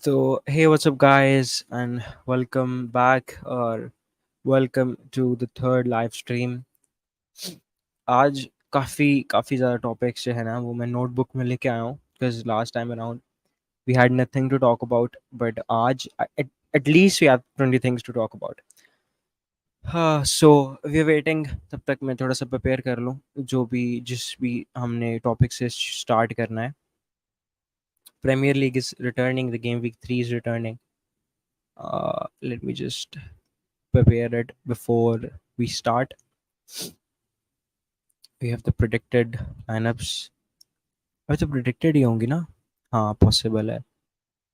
So, hey, what's up, guys, and welcome back or welcome to the third live stream. आज काफ़ी काफ़ी ज़्यादा topics जो है ना वो मैं नोटबुक में लेके आया हूँ because last time around we had nothing to talk about, but आज at least we have 20 things to talk about. हाँ, so we are waiting. तब तक मैं थोड़ा सा प्रिपेयर कर लूँ जो भी जिस भी हमने टॉपिक से स्टार्ट करना है. Premier League is returning. The game week 3 is returning. Let me just prepare it before we start. We have the predicted lineups. अभी तो predicted ही होंगी ना. हाँ, पॉसिबल है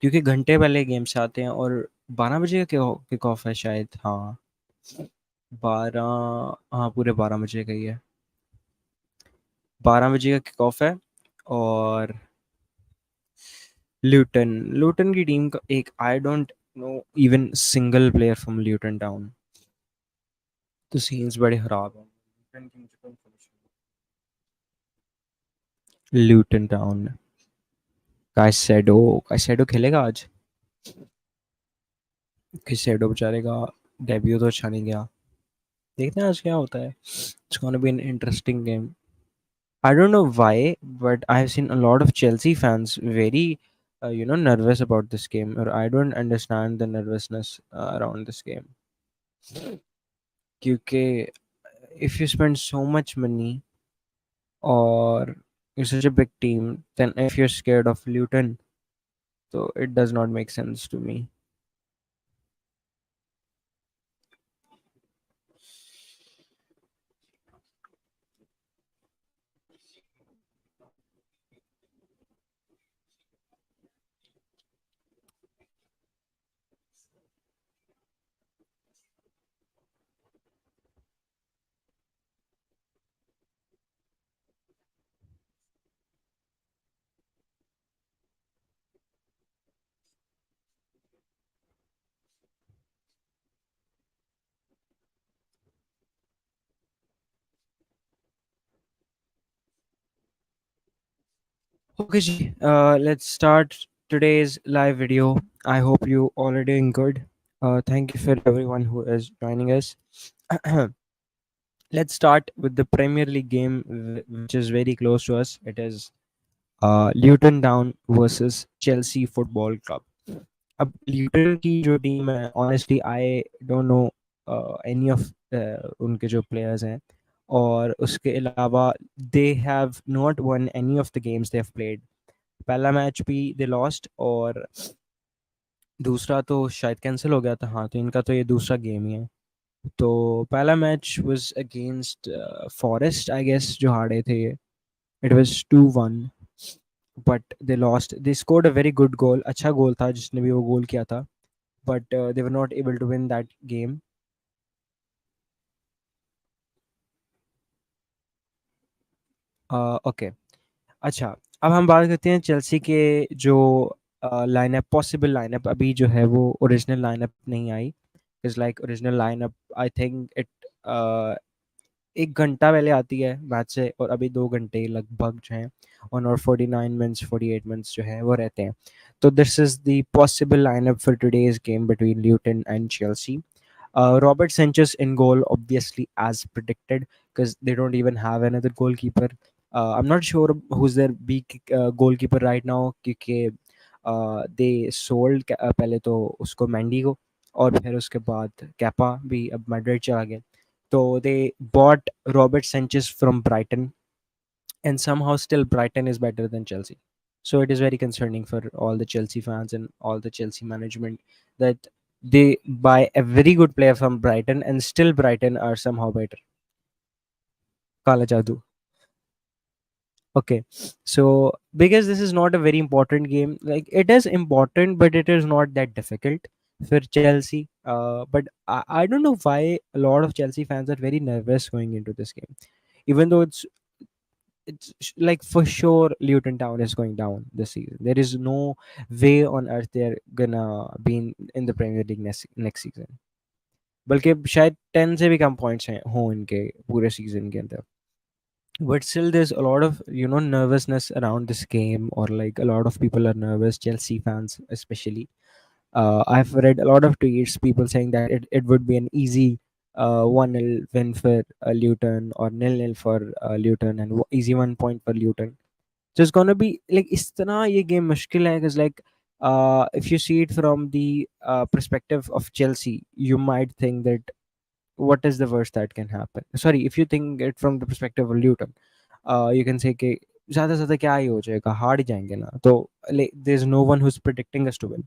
क्योंकि घंटे पहले गेम्स आते हैं और 12 बजे का किक ऑफ है शायद. हाँ, 12. हाँ, पूरे 12 बजे का ही है. 12 बजे का किक ऑफ है. और ल्यूटन ल्यूटन की टीम का एक I don't know even single player from Luton town. तो सीन्स बड़े खराब हैं ल्यूटन की. मुझे ल्यूटन टाउन. काइसेडो खेलेगा आज. काइसेडो बेचारे का डेब्यू तो अच्छा नहीं गया. देखते हैं आज क्या होता है. It's gonna be an interesting game. I don't know why but I have seen a lot of Chelsea fans very nervous about this game, or I don't understand the nervousness around this game. क्योंकि if you spend so much money or you're such a big team, then if you're scared of Luton, so it does not make sense to me. Okay, ji. Let's start today's live video. I hope you all are doing good. Thank you for everyone who is joining us. Let's start with the Premier League game, which is very close to us. It is Luton Town versus Chelsea Football Club. अब Luton की जो team है honestly I don't know any of उनके जो players हैं. और उसके अलावा they have not one any of the games they have played. पहला मैच भी दे लॉस्ट और दूसरा तो शायद कैंसिल हो गया था. हाँ, तो इनका तो ये दूसरा गेम ही है. तो पहला match was against Forest I guess जो हारे थे ये. It was 2-1 but they lost. They scored a very good goal. अच्छा गोल था जिसने भी वो गोल किया था. But they were not able to win that game. Okay. अच्छा, अब हम बात करते हैं चेल्सी के जो लाइनअप पॉसिबल लाइनअप अभी जो है वो ओरिजिनल लाइनअप नहीं आई. Is like original lineup I think it 1 घंटा पहले आती है मैच से और अभी 2 घंटे लगभग जो है ऑन और 49 मिनट्स 48 मिनट्स जो है वो रहते हैं. तो this is the possible lineup for today's game between Luton and Chelsea. Robert Sanchez in goal, obviously as predicted, because they don't even have another goalkeeper. I'm not sure who's their big goalkeeper right now क्योंकि they sold पहले तो उसको मैंडी को और फिर उसके बाद kappa भी अब मैड्रिड चला गया. तो they bought Robert Sanchez from Brighton, and somehow still Brighton is better than Chelsea. So it is very concerning for all the Chelsea fans and all the Chelsea management that they buy a very good player from Brighton and still Brighton are somehow better. Kala Jadoo. Okay, so because this is not a very important game, like it is important, but it is not that difficult for Chelsea. But I don't know why a lot of Chelsea fans are very nervous going into this game, even though like for sure Luton Town is going down this season. There is no way on earth they're gonna be in the Premier League next season. बल्कि शायद 10 से भी कम points हैं हो इनके पूरे season के अंदर. But still there's a lot of nervousness around this game, or like a lot of people are nervous, Chelsea fans especially. I've read a lot of tweets, people saying that it would be an easy 1-0 win for Luton, or 0-0 for Luton, and easy 1 point for Luton. So it's gonna be like is tarah ye game mushkil hai, because like if you see it from the perspective of Chelsea, you might think that what is the worst that can happen. Sorry, if you think it from the perspective of Luton, you can say कि ज़्यादा से ज़्यादा क्या ही हो जाएगा, हार ही जाएंगे ना, तो there is no one who is predicting us to win.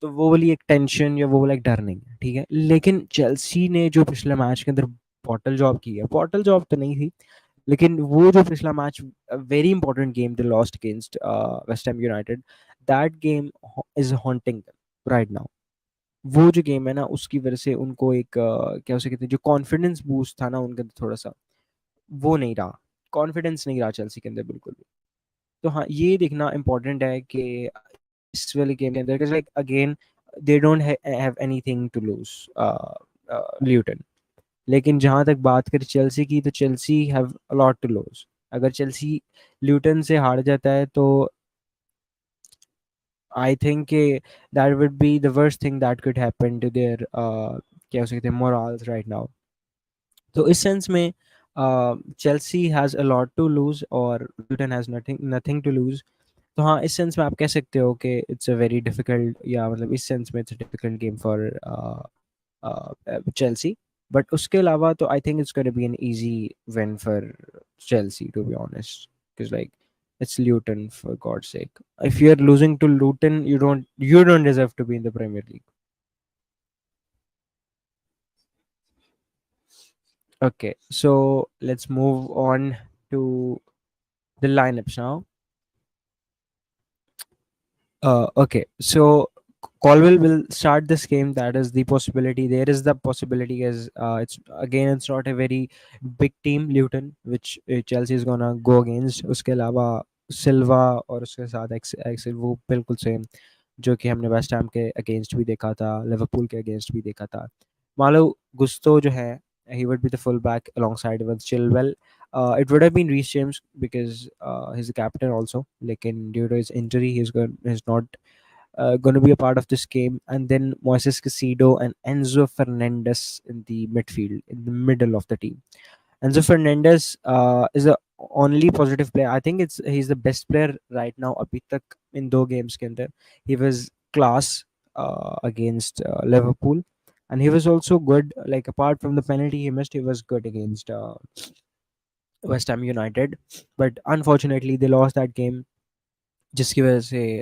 तो वो वाली एक टेंशन या वो वाला एक डर नहीं है, ठीक है। लेकिन चेल्सी ने जो पिछले मैच के अंदर बॉटल जॉब की है, बॉटल जॉब तो नहीं थी, लेकिन वो जो पिछला match, very important game they lost against West Ham United, that game is haunting right now. वो जो गेम है ना, उसकी वजह से उनको एक क्या उसे कहते हैं, जो कॉन्फिडेंस बूस्ट था ना उनके अंदर थोड़ा सा, वो नहीं रहा। कॉन्फिडेंस नहीं रहा चेल्सी के अंदर बिल्कुल भी। तो हाँ, ये देखना इंपॉर्टेंट है कि इस वाले गेम के अंदर, because like again they don't have anything to lose Luton. लेकिन जहाँ तक बात करें चेल्सी की, तो Chelsea have a lot to lose. अगर चेल्सी ल्यूटन से हार जाता है तो I think that would be the worst thing that could happen to their क्या हो सकते हैं मोरल्स राइट नाउ। तो इस सेंस में Chelsea has a lot to lose और Luton has nothing nothing to lose. तो हाँ, इस सेंस में आप कह सकते हो कि इट्स अ वेरी डिफिकल्ट, या मतलब इस सेंस में it's a difficult game for Chelsea. But उसके अलावा तो I think it's gonna be an easy win for Chelsea, to be honest, because like it's Luton, for God's sake. If you're losing to Luton, you don't deserve to be in the Premier League. Okay, so let's move on to the lineups now. Okay, so Colwell will start this game. That is the possibility. There is the possibility, as it's not a very big team, Luton, which Chelsea is gonna go against. उसके अलावा सिल्वा और उसके साथ Excel वो बिल्कुल same, जो कि हमने वेस्ट हैम के अगेंस्ट भी देखा था, लिवरपूल के अगेंस्ट भी देखा था। मालो गुस्तो जो है, he would be the full back alongside with Chilwell. It would have been Reece James because he's the captain also. Lekin due to his injury, he's not going to be a part of this game. And then Moises Casido and Enzo Fernandez in the midfield, in the middle of the team. Enzo Fernandez is the only positive player. I think he's the best player right now. अभी तक in दो games के अंदर he was class against Liverpool, and he was also good. Like apart from the penalty he missed, he was good against West Ham United. But unfortunately, they lost that game. जिसकी वजह से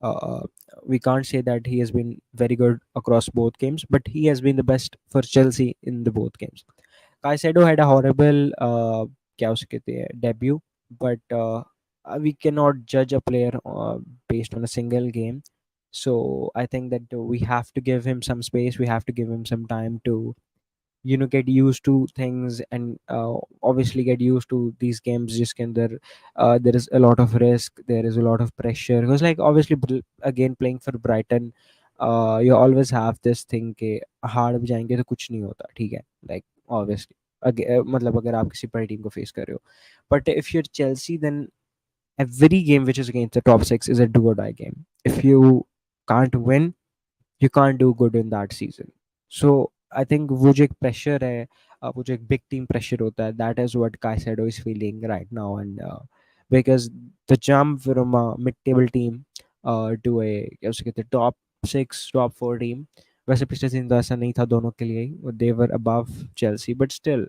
uh, we can't say that he has been very good across both games, but he has been the best for Chelsea in the both games. Caicedo had a horrible क्या उसे कहते हैं debut, but we cannot judge a player based on a single game. So I think that we have to give him some space. We have to give him some time to get used to things, and obviously get used to these games जिसके अंदर there is a lot of risk, there is a lot of pressure, because like obviously again playing for Brighton, you always have this thing कि हार भी जाएंगे तो कुछ नहीं होता, ठीक है, like obviously मतलब अगर आप किसी बड़ी टीम को फेस कर रहे हो, but if you're Chelsea, then every game which is against the top six is a do or die game. If you can't win, you can't do good in that season. So I think वो जो एक pressure है, वो जो एक big team pressure होता है, that is what Caicedo is feeling right now. And because the jump from a mid-table team to a क्या उसे कहते हैं top six top four team, वैसे पिछले सीजन तो ऐसा नहीं था दोनों के लिए ही, they were above Chelsea, but still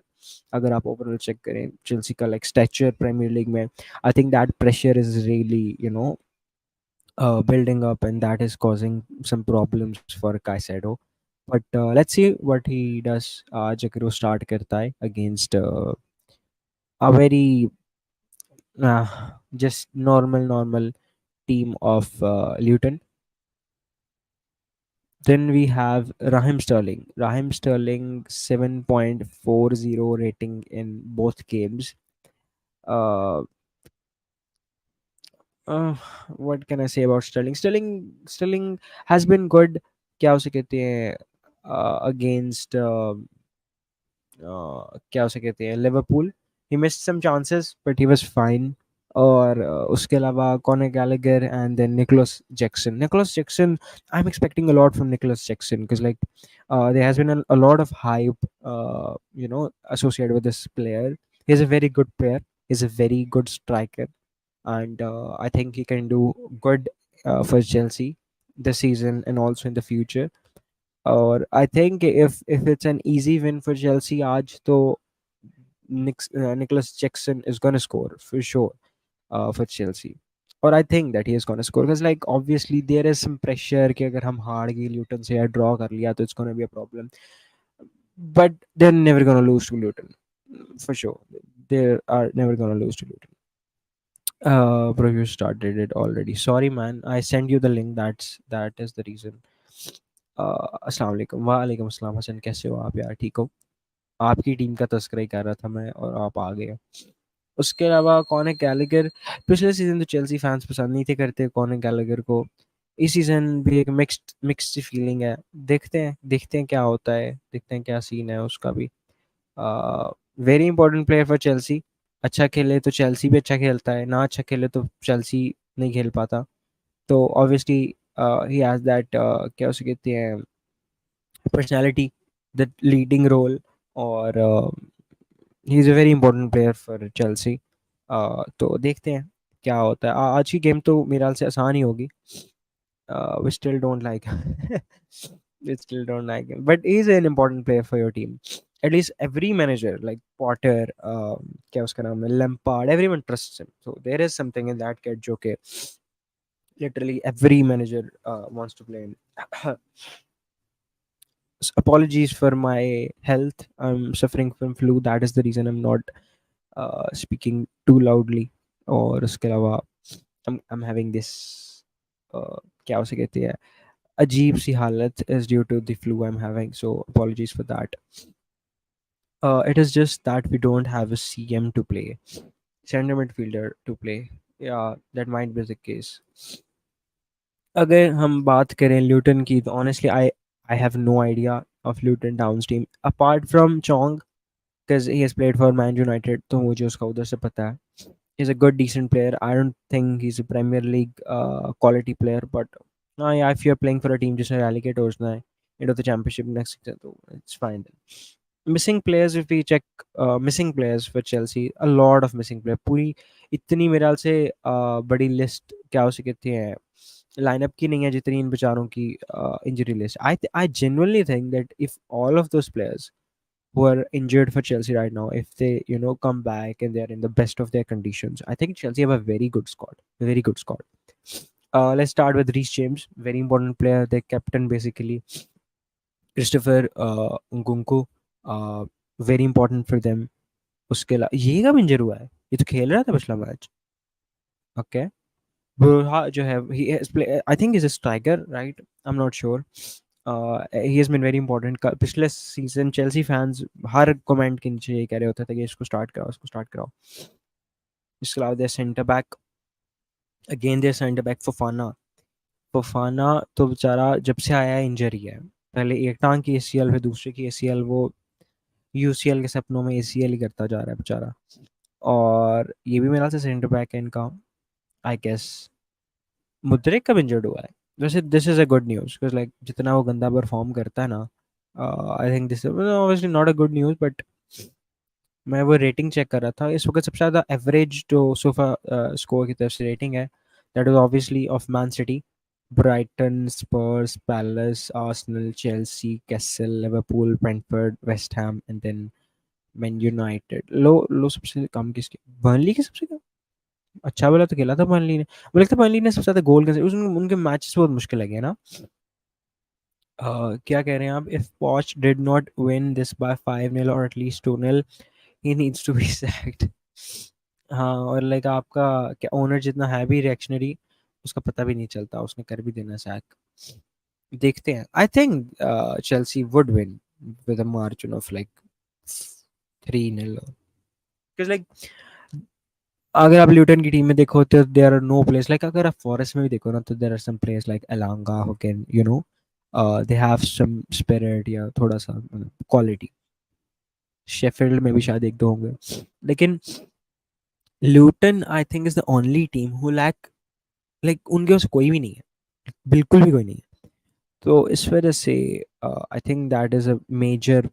अगर आप ओवरऑल चेक करें चेल्सी का लाइक स्टैचर प्रीमियर लीग में, आई think that pressure is really building up, and that is causing some problems for Caicedo. But let's see what he does. अगर वो start करता है against a very just normal team of Luton. Then we have Raheem Sterling. Raheem Sterling 7.40 rating in both games. Uh, uh, what can I say about Sterling? Sterling has been good. क्या उसे कहते हैं against क्या उसे कहते हैं Liverpool. he missed some chances but he was fine. और उसके अलावा Conor Gallagher and then Nicolas Jackson I'm expecting a lot from Nicholas Jackson because like there has been a lot of hype associated with this player. He's a very good player. He's a very good striker, and I think he can do good for Chelsea this season and also in the future. Or I think if it's an easy win for Chelsea आज तो Nicholas Jackson is gonna score for sure for Chelsea. Or I think that he is gonna score because like obviously there is some pressure कि अगर हम हार गए Luton से या draw कर लिया तो it's gonna be a problem. But they're never gonna lose to Luton for sure. They are never gonna lose to Luton. Bro, you started it already. Sorry, man. I sent you the link. That is the reason. अस्सलाम वालेकुम वालेकुम अस्सलाम हसन कैसे हो आप यार ठीक हो आपकी टीम का तस्करा ही कर रहा था मैं और आप आ गए उसके अलावा कौन है गैलेगर पिछले सीजन तो चेल्सी फैंस पसंद नहीं थे करते कौन है गैलेगर को इस सीजन भी एक मिक्स्ड फीलिंग है देखते हैं क्या होता है देखते हैं क्या सीन है उसका भी very important player for Chelsea अच्छा खेले तो चेल्सी भी अच्छा खेलता है ना अच्छा खेले तो चेल्सी नहीं खेल पाता तो ऑब्वियसली ही हैज दैट क्या उसे कहते हैं पर्सनालिटी द लीडिंग रोल और ही is a very important player for Chelsea तो देखते हैं क्या होता है आज की गेम तो मेरे ख्याल से आसान ही होगी we still don't like we still don't like him but he's an important player for your team at least every manager like Potter क्या उसका नाम है Lampard everyone trusts him so there is something in that kid जो कि literally every manager wants to play in apologies for my health I'm suffering from flu that is the reason I'm not speaking too loudly और उसके अलावा I'm having this क्या उसे कहते हैं अजीब सी हालत is due to the flu I'm having so apologies for that it is just that we don't have a CM to play center midfielder to play yeah that might be the case अगर हम बात करें Luton की तो honestly I have no idea of Luton Town's team apart from Chong because he has played for Man United तो मुझे उसका उधर से पता है he's a good decent player I don't think he's a Premier League quality player but yeah if you're playing for a team जिसने relegate हो जाना है into the championship next season तो it's fine then missing players if we check missing players for Chelsea a lot of missing players पूरी इतनी मेरे ख्याल से बड़ी लिस्ट क्या हो सकती है लाइनअप की नहीं है जितनी इन बेचारों की injury list I genuinely think that if all of those players who are injured for Chelsea right now, if they come back and they're in the best of their conditions, I think Chelsea have a very good squad. A very good squad. Let's start with Reece James, very important player, their captain basically. Christopher Nkunku, very important for them. उसके अलावा ये कब इंजर हुआ है ये तो खेल रहा था पिछला मैच ओके बुरहा जो है he has play I think he's a striker right I'm not sure he has been very important पिछले सीजन चेल्सी फैंस हर कमेंट के नीचे ये कह रहे होते थे कि इसको स्टार्ट कराओ इसके अलावा their centre back again their centre back Fofana तो बेचारा जब से आया है इंजरी है पहले एक टांग की एसीएल फिर दूसरे की एसीएल वो यूसीएल के सपनों में एसीएल ही करता जा रहा है बेचारा और ये भी मेरा से सेंटर बैक है इनका आई गेस मुद्रिक कब इंजर्ड हुआ है वैसे this is a good news because like जितना वो गंदा परफॉर्म करता है ना I think this obviously not a good news but मैं वो रेटिंग चेक कर रहा था इस वक्त सबसे ज़्यादा एवरेज जो सोफा स्कोर की तरफ से रेटिंग है that is obviously of Man City Brighton Spurs Palace Arsenal Chelsea Castle Liverpool Brentford West Ham and then Man United low low सबसे कम किसकी बर्नली की सबसे कम अच्छा वाला तो खेला था बर्नली ने मुझे लगता है बर्नली ने सबसे ज़्यादा गोल कैसे उनके मैचेस बहुत मुश्किल लगे ना क्या कह रहे हैं आप if Poch did not win this by 5-0 और एटलीस्ट 2-0 ही नीड्स टू बी सैक्ड हाँ और लाइक आपका क्या ओनर जितना है भी रिएक्शनरी उसका पता भी नहीं चलता उसने कर भी देना सैक देखते हैं I think Chelsea would win with a margin of like 3-0 because like अगर आप ल्यूटन की टीम में देखो तो there are no players like अगर आप फॉरेस्ट में भी देखो ना तो there are some players like Elanga who can they have some spirit या थोड़ा सा क्वालिटी शेफील्ड में भी शायद एक दो होंगे, लेकिन Luton I think is the only team who lack, like उनके पास कोई भी नहीं है, बिल्कुल भी कोई नहीं है। तो इस वजह से I think that is a major,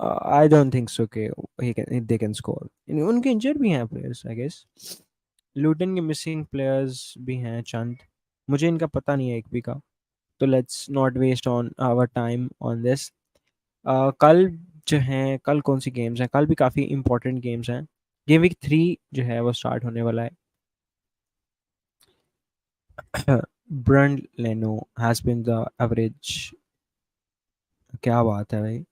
I don't think so के he can, they can score। उनके इंजर्ड भी हैं प्लेयर्स आई गेस, लूटन के मिसिंग प्लेयर्स भी हैं चंद, मुझे इनका पता नहीं है एक भी का। तो let's not waste on our time on this. कल जो हैं, कल कौन सी गेम्स हैं, कल भी काफ़ी इंपॉर्टेंट गेम्स हैं। गेम वीक 3 जो है वो स्टार्ट होने वाला है। ब्रंड लेनो हैज़ बिन द एवरेज, क्या बात है भाई,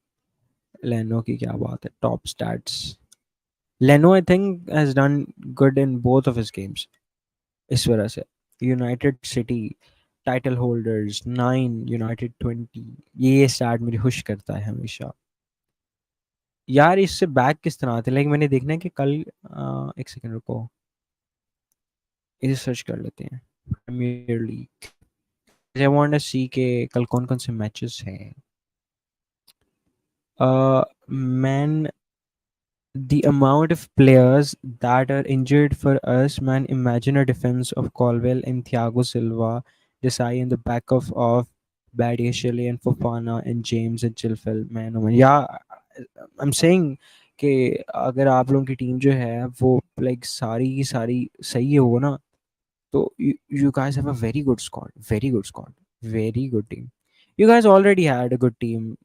लेनो की क्या बात है, टॉप स्टैट्स। लेनो I think has done good in both of his games, इस वजह से। United city title holders 9, United 20, ये स्टार्ट मुझे खुश करता है हमेशा। यार इससे बैक किस तरह आते, लाइक मैंने देखना है कि कल एक सेकंड रुको, इसे सर्च कर लेते हैं, Premier League. I want to see के कल कौन कौन से मैचेस हैं। Man, the amount of players that are injured for us, man. Imagine a defense of Colwell and Thiago Silva, Desai in the back of Badiashile and Fofana and James and Chilwell, man. Oh man, yeah, I'm saying कि अगर आप लोगों की team जो है वो like सारी की सारी सही हो ना, so you guys have a very good squad, very good squad, very good team. You guys already had a good team.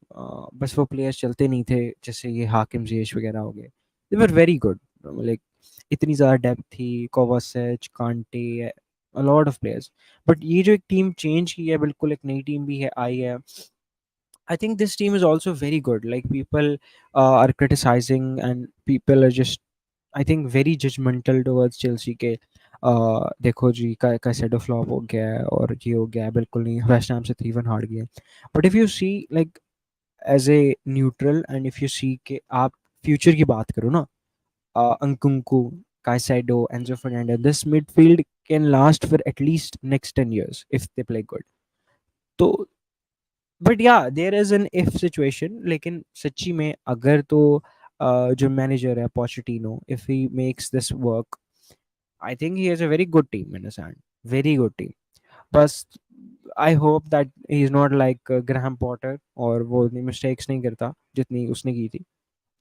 बस वो players चलते नहीं थे, जैसे ये हाकिम जियेश वगैरह हो गए। They were very good. Like इतनी ज़्यादा डेप्थ थी, कोवासेच, कांटे, a lot of players. But ये जो एक टीम चेंज की है, बिल्कुल एक नई टीम भी है आई है। I think this team is also very good. Like people are criticizing and people are just, I think, very judgmental towards Chelsea के देखो जी का सेट ऑफ फ्लॉप हो गया है और ये हो गया है, बिल्कुल नहीं, वेस्ट हैम से 3-1 हार गए। But if you see like as a neutral and if you see के आप फ्यूचर की बात करो ना, Nkunku, Caicedo, Enzo Fernandez, this midfield can last for at least next 10 years if they play good. तो but yeah there is an if situation, लेकिन सच्ची में अगर तो जो मैनेजर है Pochettino, if he makes this work, I think he has a very good team in his hand, very good team. बस I hope that he is not like Graham Potter और वो इतनी मिस्टेक्स नहीं करता जितनी उसने की थी।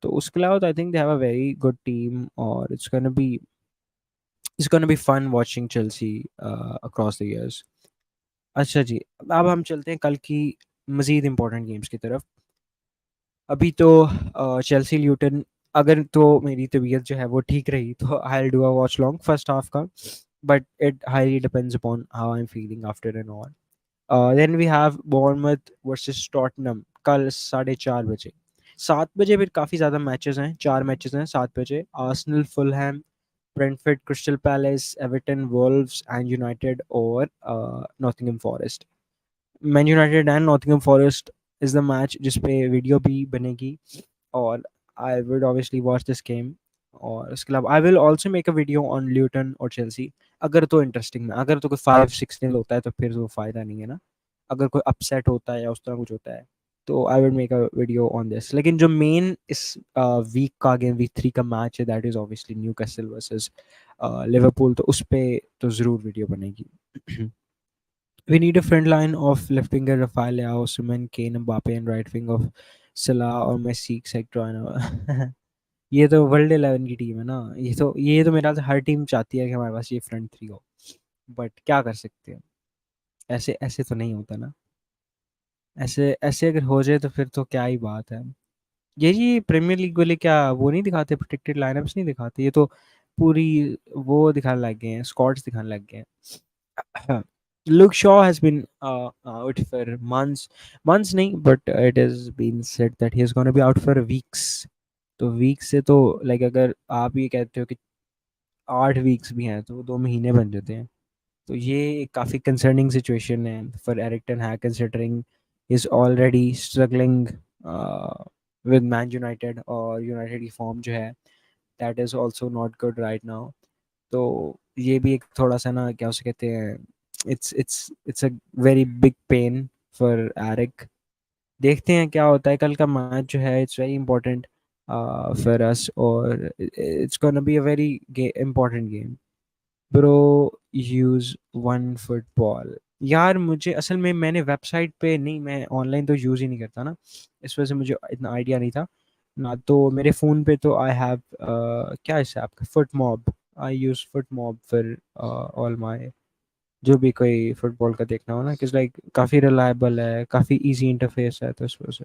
तो उसके अलावा तो I think they have a very good team और it's gonna be fun watching Chelsea across the years. अच्छा जी, अब हम चलते हैं कल की मजीद इंपॉर्टेंट गेम्स की तरफ। अभी तो चेल्सी ल्यूटन, अगर तो मेरी तबीयत जो है वो ठीक रही तो I will do a watchalong first half का, but it highly depends upon how I am feeling after an all. Then we have Bournemouth versus Tottenham कल 4:30 बजे। 7 बजे फिर काफ़ी ज़्यादा मैचेस हैं, 4 मैचेस हैं 7 बजे। Arsenal, Fulham, Brentford, Crystal Palace, Everton, Wolves and United और Nottingham Forest. Man United and Nottingham Forest is the match जिस पे वीडियो भी बनेगी, और I would obviously watch this game. और उसके अलावा I will also make a video on Luton और चेल्सी, अगर तो इंटरेस्टिंग में, अगर तो कोई 5-6 होता है तो फिर वो फ़ायदा नहीं है ना। अगर कोई अपसेट होता है या उस तरह कुछ होता है तो I will make a video on this. लेकिन जो मेन इस वीक का गेम, वीक 3 का मैच है, that is obviously new castle versus Liverpool, तो उस पर तो ज़रूर वीडियो बनेगी। We need a front line of left winger Rafael Leao, Osimhen, Kane, Mbappe, and right wing of Salah और Messi एक्सेट्रा। ये तो वर्ल्ड 11 की टीम है ना, ये तो मेरा ख्याल से हर टीम चाहती है कि हमारे पास ये फ्रंट थ्री हो। बट क्या कर सकते हैं, ऐसे ऐसे तो नहीं होता ना। ऐसे ऐसे अगर हो जाए तो फिर तो क्या ही बात है। ये प्रीमियर लीग वाले क्या वो नहीं दिखाते, प्रोटेक्टेड लाइनअप्स नहीं दिखाते, ये तो पूरी वो दिखाने लग गए हैं, स्क्वाड्स दिखाने लग गए हैं। Luke Shaw has been out for months नहीं, but it has been said that he is going to be out for weeks। तो वीक्स से तो लाइक अगर आप ये कहते हो कि 8 वीक्स भी हैं तो 2 महीने बन जाते हैं। तो ये काफ़ी कंसर्निंग सिचुएशन है for Erik ten Hag, considering is already struggling with Man United, और यूनाइटेड की फॉर्म जो है that is also not good right now. तो ये भी एक थोड़ा सा ना, क्या उसे कहते हैं, it's a very big pain for Erik. देखते हैं क्या होता है कल का मैच जो है, it's very important for us, और it's gonna be a very important game. Bro, use one football. यार मुझे असल में, मैंने वेबसाइट पे नहीं, मैं ऑनलाइन तो यूज़ ही नहीं करता ना, इस वजह से मुझे इतना आइडिया नहीं था ना। तो मेरे फ़ोन पे तो आई हैव क्या इसे आपका फुट मॉब, आई यूज़ फुट मॉब फिर ऑल माई, जो भी कोई फुटबॉल का देखना हो ना, कि लाइक काफ़ी रिलायबल है, काफ़ी इजी इंटरफेस है, तो इस वजह से।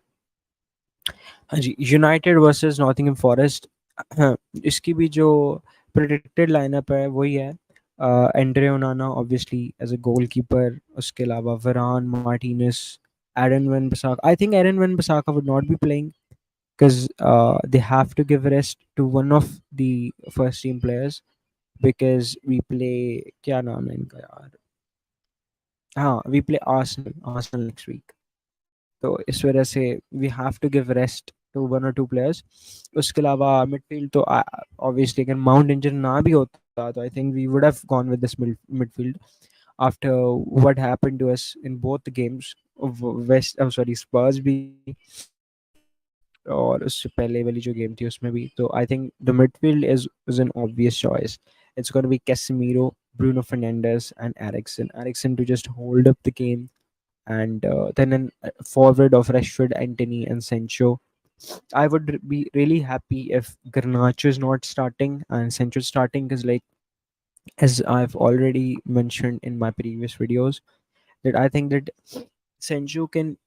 हाँ जी, यूनाइटेड वर्सेस नॉटिंघम फॉरेस्ट। इसकी भी जो प्रेडिक्टेड लाइनअप है वही है। Andre Onana obviously as a goalkeeper, उसके अलावा Varane, Martinez, Aaron Wan Bissaka. I think Aaron Wan Bissaka would not be playing because they have to give rest to one of the first team players, because we play, क्या नाम है इनका यार, हाँ we play Arsenal next week, तो इस वजह से we have to give rest to one और टू प्लेयर्स। उसके अलावा मिडफील्ड तो ऑब्वियसली अगर माउंट इंजर ना भी होता तो I think we would have gone with this midfield after what happened to us in both the games. West sorry Spurs भी, और उससे पहले वाली जो गेम थी उसमें भी, तो I think the midfield is an obvious choice. It's gonna B Casemiro, Bruno Fernandes and Eriksen to just hold up the game, and then an forward of Rashford, Anthony, and Sancho. I would be really happy if Garnacho is not starting and Sancho is starting, because, like, as I've already mentioned in my previous videos, that I think that Sancho can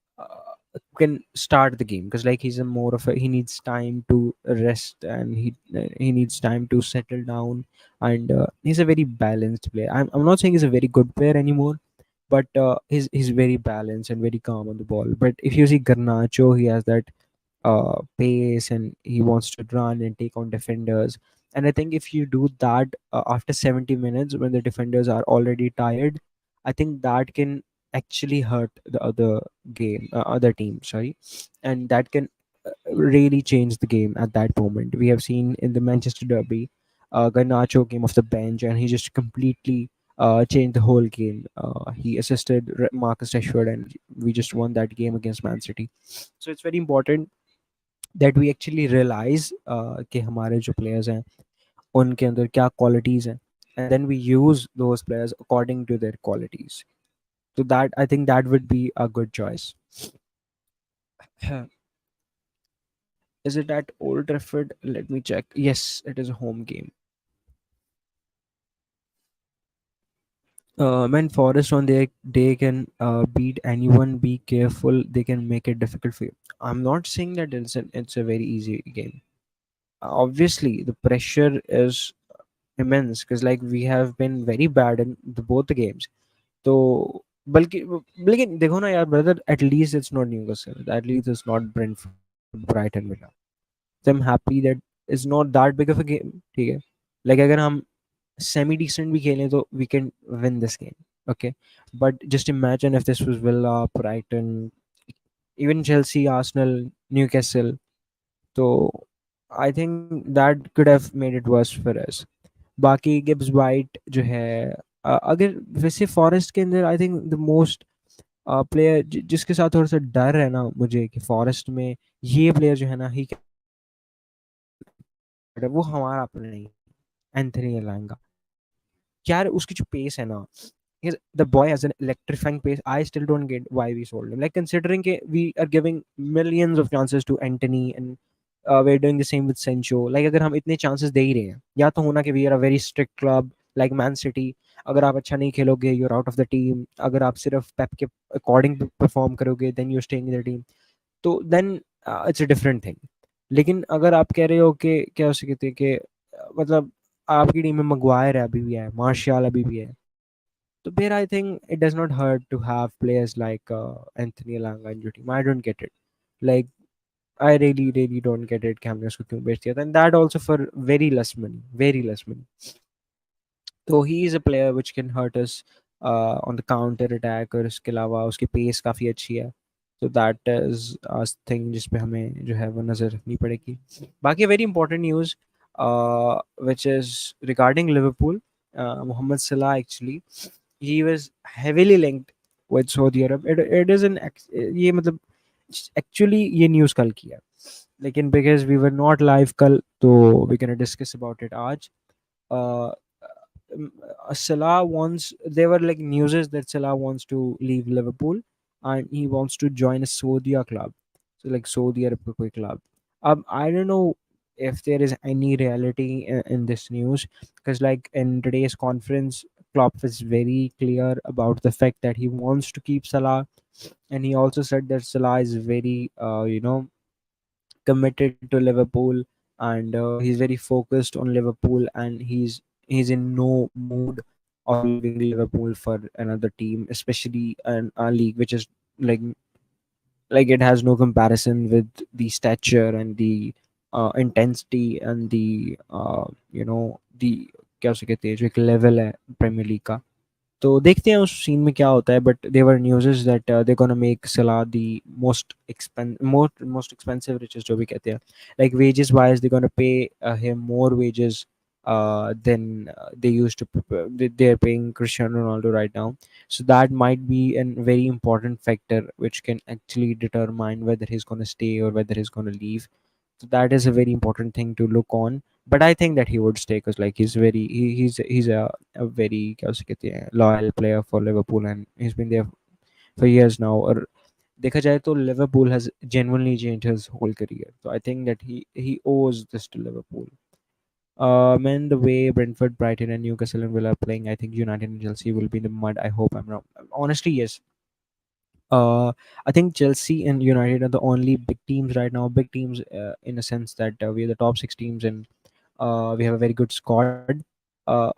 start the game, because, like, he's a more of a, he needs time to rest, and he needs time to settle down, and he's a very balanced player. I'm not saying he's a very good player anymore, but he's very balanced and very calm on the ball. But if you see Garnacho, he has that pace, and he wants to run and take on defenders. And I think if you do that after 70 minutes when the defenders are already tired, I think that can actually hurt the other team. Sorry, and that can really change the game at that moment. We have seen in the Manchester Derby, Garnacho came off the bench and he just completely changed the whole game. He assisted Marcus Rashford, and we just won that game against Man City. So it's very important that we actually realize कि हमारे जो players हैं उनके अंदर क्या qualities हैं, and then we use those players according to their qualities. So that, I think that would be a good choice. Is it at Old Trafford? Let me check. Yes, it is a home game. When Forest on their day can beat anyone, be careful. They can make it difficult for you. I'm not saying that it's a very easy game. Obviously, the pressure is immense, because, like, we have been very bad in both the games. तो बल्कि लेकिन देखो ना यार brother, at least it's not Newcastle, at least it's not Brentford, Brighton Villa. So I'm happy that it's not that big of a game, ठीक है। Like अगर हम सेमी डिसेंट भी खेलें तो we can win this game, okay. But just imagine if this was Villa, Brighton, even Chelsea, Arsenal, Newcastle, तो I think that could have made it worse for us. बाकी Gibbs white जो है, अगर वैसे forest के अंदर I think the most player जिसके साथ थोड़ा सा डर है ना मुझे, कि फॉरेस्ट में ये प्लेयर जो है ना, ही वो हमारा अपना नहीं, एंथनी एलांगा। यार उसकी जो पेस है ना, the boy has an electrifying pace. I still don't get why we sold him. Like, considering we are giving millions of chances to Anthony, and we're doing the same with Sancho. Like, अगर हम इतने chances दे ही रहे हैं, या तो होना कि we are a very strict club like Man City. अगर आप अच्छा नहीं खेलोगे, you're out of the team. अगर आप सिर्फ पेप के according perform करोगे, then you're staying in the team. तो then it's a different thing. लेकिन अगर आप कह रहे हो कि क्या उसे कहते हैं कि मतलब आपकी टीम में मगवायर है, अभी भी है, मार्शियल अभी भी है, तो फिर I think it does not hurt to have players like Anthony Elanga in your team. I don't get it. Like, I really don't get it कि हमने उसको क्यों बेच दिया था, and that also for very less money, very less money. तो he is a player which can hurt us on the counter attack, और इसके अलावा उसकी पेस काफ़ी अच्छी है। तो दैट इज थिंग जिस पे हमें जो है वो नज़र रखनी पड़ेगी। बाकी very important news which is regarding Liverpool, Mohamed Salah actually he was heavily linked with Saudi Arab. It is an ये मतलब एक्चुअली ये न्यूज़ कल की है, लेकिन because we were not live कल, तो we can discuss about it आज. uh, Salah wants, there were like news that Salah wants to leave Liverpool and he wants to join a Saudi club, so like Saudi Arab कोई club. I don't know if there is any reality in this news, because like in today's conference, Klopp is very clear about the fact that he wants to keep Salah, and he also said that Salah is very committed to Liverpool, and he's very focused on Liverpool, and he's in no mood of leaving Liverpool for another team, especially a league which is like it has no comparison with the stature and the intensity and the the क्या उसे कहते हैं जो एक level है premiere league का. तो देखते हैं उस सीन में क्या होता है, but there news that they gonna make Salah the most expensive riches जो भी कहते हैं, like wages wise they gonna pay him more wages than they used to they're paying Cristiano Ronaldo right now. So that might be a very important factor which can actually determine whether he's going to stay or whether he's going to leave. So that is a very important thing to look on. But I think that he would stay, because like he's a very क्या उसे कहते हैं loyal player for Liverpool, and he's been there for years now. और देखा जाए तो Liverpool has genuinely changed his whole career. So I think that he owes this to Liverpool. Man, the way Brentford, Brighton, and Newcastle and Villa are playing, I think United and Chelsea will be in the mud. I hope I'm wrong. Honestly, yes. I think Chelsea and United are the only big teams right now. Big teams in a sense that we are the top six teams, and we have a very good squad. uh,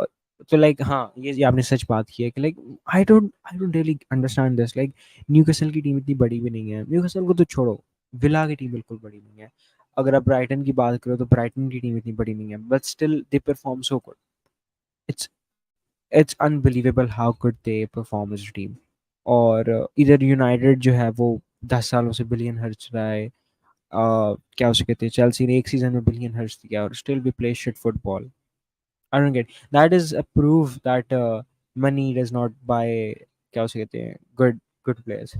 तो like हाँ, ये आपने सच बात की है कि like I don't really understand this. Like Newcastle की team इतनी बड़ी भी नहीं है, न्यूकासल को तो छोड़ो, विला की टीम बिल्कुल बड़ी नहीं है. अगर आप ब्राइटन की बात करो तो ब्राइटन की टीम इतनी बड़ी नहीं है, but still they perform so good. It's it's unbelievable how good they perform as a team. और इधर यूनाइटेड जो है वो 10 सालों से बिलियन खर्च रहा है. क्या उसे कहते हैं, चेल्सी ने एक सीजन में बिलियन खर्च दिया और स्टिल भी play shit football. I don't get that is a proof that money does not buy क्या उसे कहते हैं good players.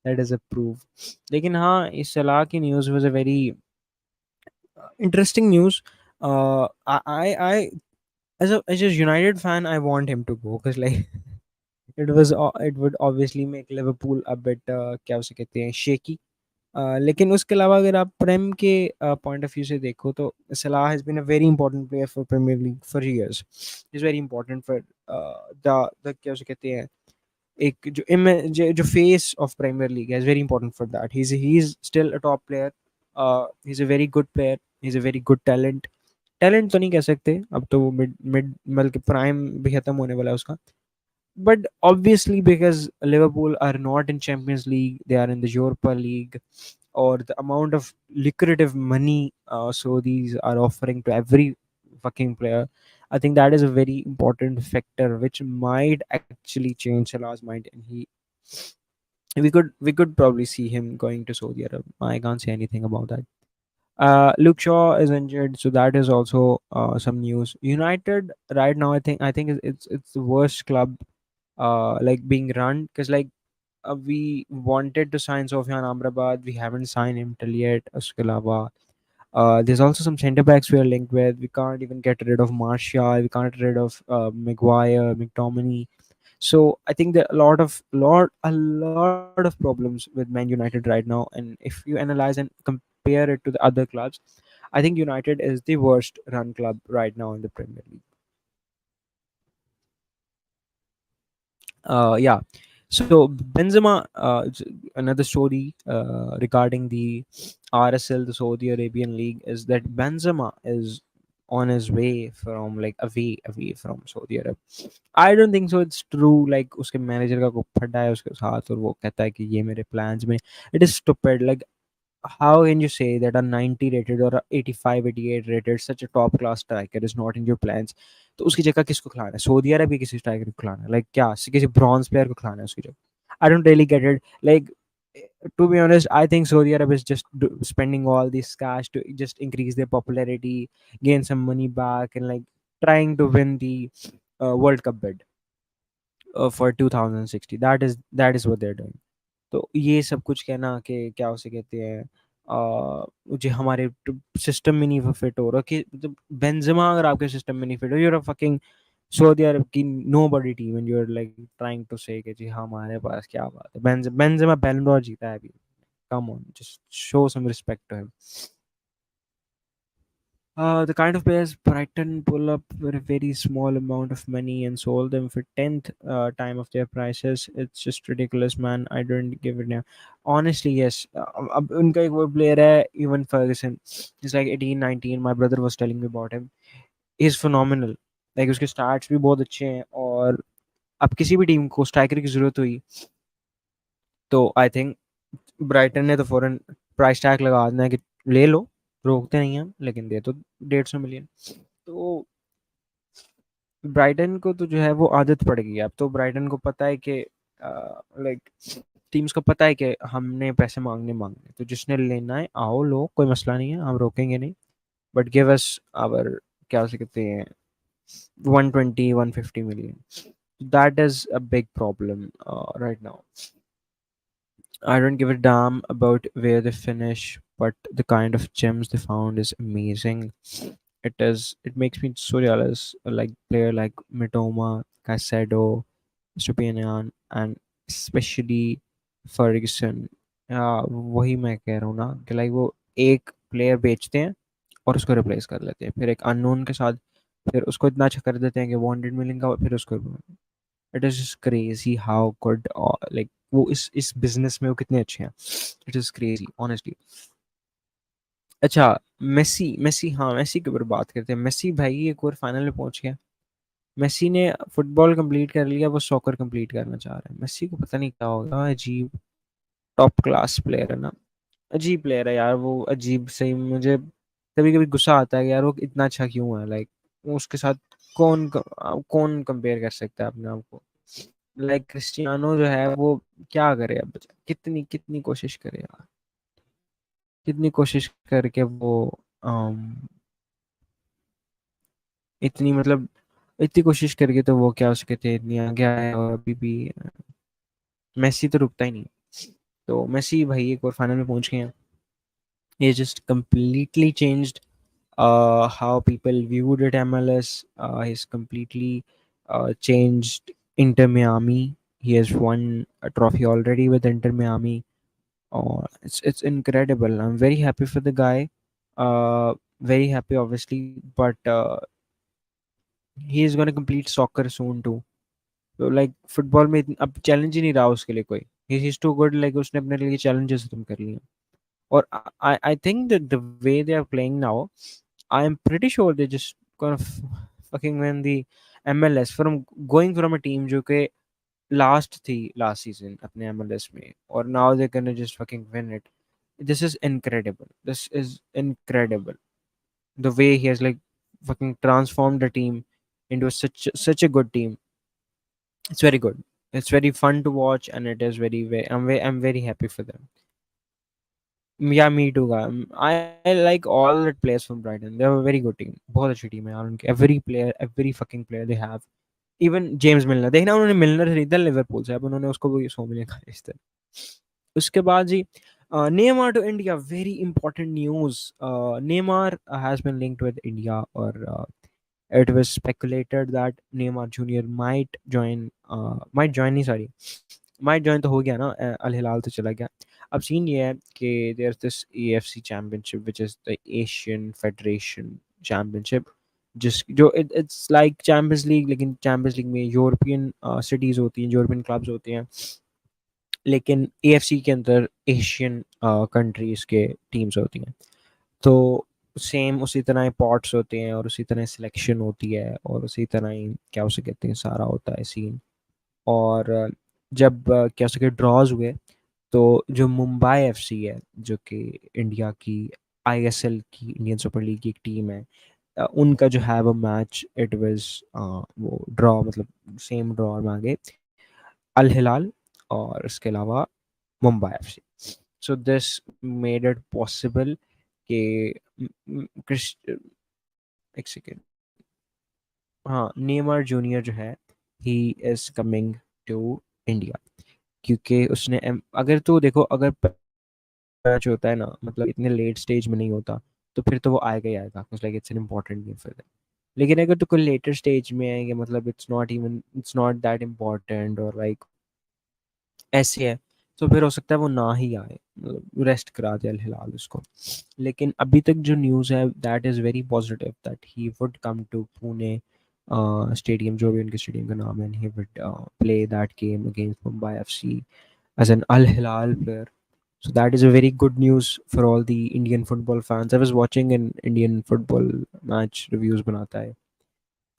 That is a proof. लेकिन हाँ, इस सलाह की news was a very interesting news. I as a United fan, I want him to go, because like it would obviously make Liverpool a bit क्या उसे कहते हैं shaky. लेकिन उसके अलावा अगर आप प्रेम के पॉइंट ऑफ व्यू से देखो तो Salah has been a very important player for Premier League for years. Is very important for the क्या उसे कहते हैं, एक जो फेस ऑफ प्रीमियर लीग है, is very important for that. He is still a top player. He is a very good player. He is a very good talent. Talent तो नहीं कह सकते, अब तो वो मिड मिड बल्कि प्राइम भी खत्म होने वाला है उसका. But obviously, because Liverpool are not in Champions League, they are in the Europa League, or the amount of lucrative money so these are offering to every fucking player. I think that is a very important factor which might actually change Salah's mind, and we could probably see him going to Saudi Arab. I can't say anything about that. Luke Shaw is injured, so that is also some news. United right now, I think it's the worst club like being run, because like we wanted to sign Sofyan Amrabat, we haven't signed him till yet. Uske alawa, there's also some centre backs we are linked with. We can't even get rid of Martial. We can't get rid of Maguire, McTominay. So I think there are a lot of problems with Man United right now. And if you analyze and compare it to the other clubs, I think United is the worst run club right now in the Premier League. Yeah. So Benzema, another story regarding the RSL, the Saudi Arabian League, is that Benzema is on his way from like away from Saudi Arab. I don't think so. It's true. Like उसके manager का को फटा है उसके साथ और वो कहता है कि ये मेरे plans में. It is stupid. Like how can you say that a 90 rated or a 85 88 rated such a top class striker is not in your plans? तो उसकी जगह किसको खिलाना है? सऊदी अरब की किसी स्ट्राइकर को खिलाना है? लाइक क्या किसी ब्रॉन्ज प्लेयर को खिलाना है उसकी जगह? I don't really get it. Like to be honest, I think Saudi Arab is just spending all this cash to just increase their popularity, gain some money back, and like trying to win the World Cup bid for 2060. That is what they're doing. तो ये सब कुछ कहना कि क्या उसे कहते हैं, जो हमारे सिस्टम में नहीं फिट हो रहा, कि मतलब बेंजेमा अगर आपके सिस्टम में नहीं फिट हो, you're a fucking Saudi Arab की nobody team and you are like trying to say कि जी हाँ, हमारे पास क्या बात है, बेंजेमा बैलन डोर जीता है अभी, come on, just show some respect to him. The kind of players Brighton pull up for a very small amount of money and sold them for tenth time of their prices. It's just ridiculous, man. I don't give it now. Honestly, yes. अब उनका एक वो player है, Evan Ferguson. He's like 18, 19. My brother was telling me about him. He's phenomenal. Like उसके stats भी बहुत अच्छे हैं, और अब किसी भी टीम को स्ट्राइकर की जरूरत हुई तो आई थिंक ब्राइटन ने तो फौरन प्राइस टैग लगा देना है कि ले लो, रोकते नहीं हम, लेकिन दे तो 150 मिलियन. तो ब्राइटन को तो जो है वो आदत पड़ गई है. अब तो ब्राइटन को पता है कि लाइक टीम्स को पता है कि हमने पैसे मांगने मांगने, तो जिसने लेना है आओ लो, कोई मसला नहीं है, हम रोकेंगे नहीं, बट गिव अस आवर, क्या उसे कहते हैं, 120-150 million. That is a big problem right now. I don't give a damn about where they finish, but the kind of gems they found is amazing. It makes me so jealous. Like player like Mitoma, Caicedo, Stupinian, and especially Ferguson. वही मैं कह रहा हूँ ना कि like वो एक player बेचते हैं और उसको रिप्लेस कर लेते हैं, फिर एक अननोन के साथ, फिर उसको इतना अच्छा कर देते हैं कि 100 मिलियन का, फिर उसको. It is just crazy how good, like वो इस बिजनेस में वो कितने अच्छे हैं. It is crazy honestly. अच्छा, मेसी मेसी हाँ, मेसी के ऊपर बात करते हैं. मेसी भाई एक और फाइनल में पहुंच गया. मेसी ने फुटबॉल कंप्लीट कर लिया, वो सॉकर कंप्लीट करना चाह रहा है. मेसी को पता नहीं क्या होगा, अजीब टॉप क्लास प्लेयर है ना. अजीब प्लेयर है यार वो, अजीब सही. मुझे कभी कभी गुस्सा आता है कि यार वो इतना अच्छा क्यों है, लाइक उसके साथ कौन कंपेयर कर सकता है अपने आप को. लाइक क्रिस्टियानो जो है वो क्या करे अब, कितनी कितनी कोशिश करे यार, कितनी कोशिश करके वो इतनी मतलब इतनी कोशिश करके तो वो क्या उसके थे इतनी आगे आया, और अभी भी मेसी तो रुकता ही नहीं. तो मेसी भाई एक और फाइनल में पहुंच गए हैं. ये just completely changed how people viewed at MLS. He's completely changed Inter Miami. He has won a trophy already with Inter Miami. Oh, it's incredible. I'm very happy for the guy. Very happy, obviously, but he is going to complete soccer soon too. तो like football में अब challenge ही नहीं रहा उसके लिए कोई. He is too good, like उसने अपने लिए चैलेंजेस खत्म कर लिए. और I think that the way they are playing now, I'm pretty sure they just gonna fucking win the MLS from going from a team जो कि last थी last season अपने MLS में, और now they're gonna just fucking win it. This is incredible. This is incredible. The way he has like fucking transformed the team into such a good team. It's very good. It's very fun to watch, and it is I'm very happy for them. Yeah, me too. I like all the players from Brighton. They have a very good team. बहुत अच्छी team है यार उनकी. Every fucking player they have. Even James मिलनर, देखना उन्होंने मिलनर खरीदा Liverpool से, अब उन्होंने उसको भी 100 मिलियन खरीदते हैं. उसके बाद जी, Neymar to India. Very important news. Neymar has been linked with India, or it was speculated that Neymar Junior might join नहीं, sorry, might join तो हो गया ना, अल हिलाल तो चला गया. अब सीन ये है कि there's this AFC championship which is the Asian Federation Championship, जिस जो it's like चैम्पियंस लीग, लेकिन चैम्पियंस लीग में यूरोपियन सिटीज होती हैं, यूरोपियन क्लब्स होते हैं, लेकिन AFC के अंदर एशियन कंट्रीज के टीम्स होती हैं. तो सेम उसी तरह ही पॉट्स होते हैं, और उसी तरह सिलेक्शन होती है, और उसी तरह ही क्या उसे कहते हैं सारा होता है सीन. और जब क्या उसे ड्रॉज हुए, तो जो मुंबई एफसी है, जो कि इंडिया की ISL की, इंडियन सुपर लीग की एक टीम है, उनका जो है वो मैच, इट वाज वो ड्रॉ, मतलब सेम ड्रॉ में आ गए अल हिलाल और इसके अलावा Mumbai FC. So this made it possible कि एक सेकेंड, हाँ, नेमार जूनियर जो है, he is coming to India. क्योंकि उसने अगर तो देखो, अगर पहला मैच होता है ना, मतलब इतने लेट स्टेज में नहीं होता, तो फिर तो वो आएगा ही आएगा, like it's an important game for them. लेकिन अगर तो कोई लेटर स्टेज में है, कि मतलब इट्स नॉट दैट इम्पोर्टेंट, और लाइक ऐसे है, तो फिर हो सकता है वो ना ही आए, मतलब रेस्ट करा दे अल हिलाल उसको। लेकिन अभी तक जो न्यूज़ है that is very positive, that he would come to Pune stadium, जो भी उनके स्टेडियम का नाम है, and he would play that game against Mumbai FC as an Al Hilal player. So that is a very good news for all the Indian football fans. I was watching an Indian football match reviews banata hai.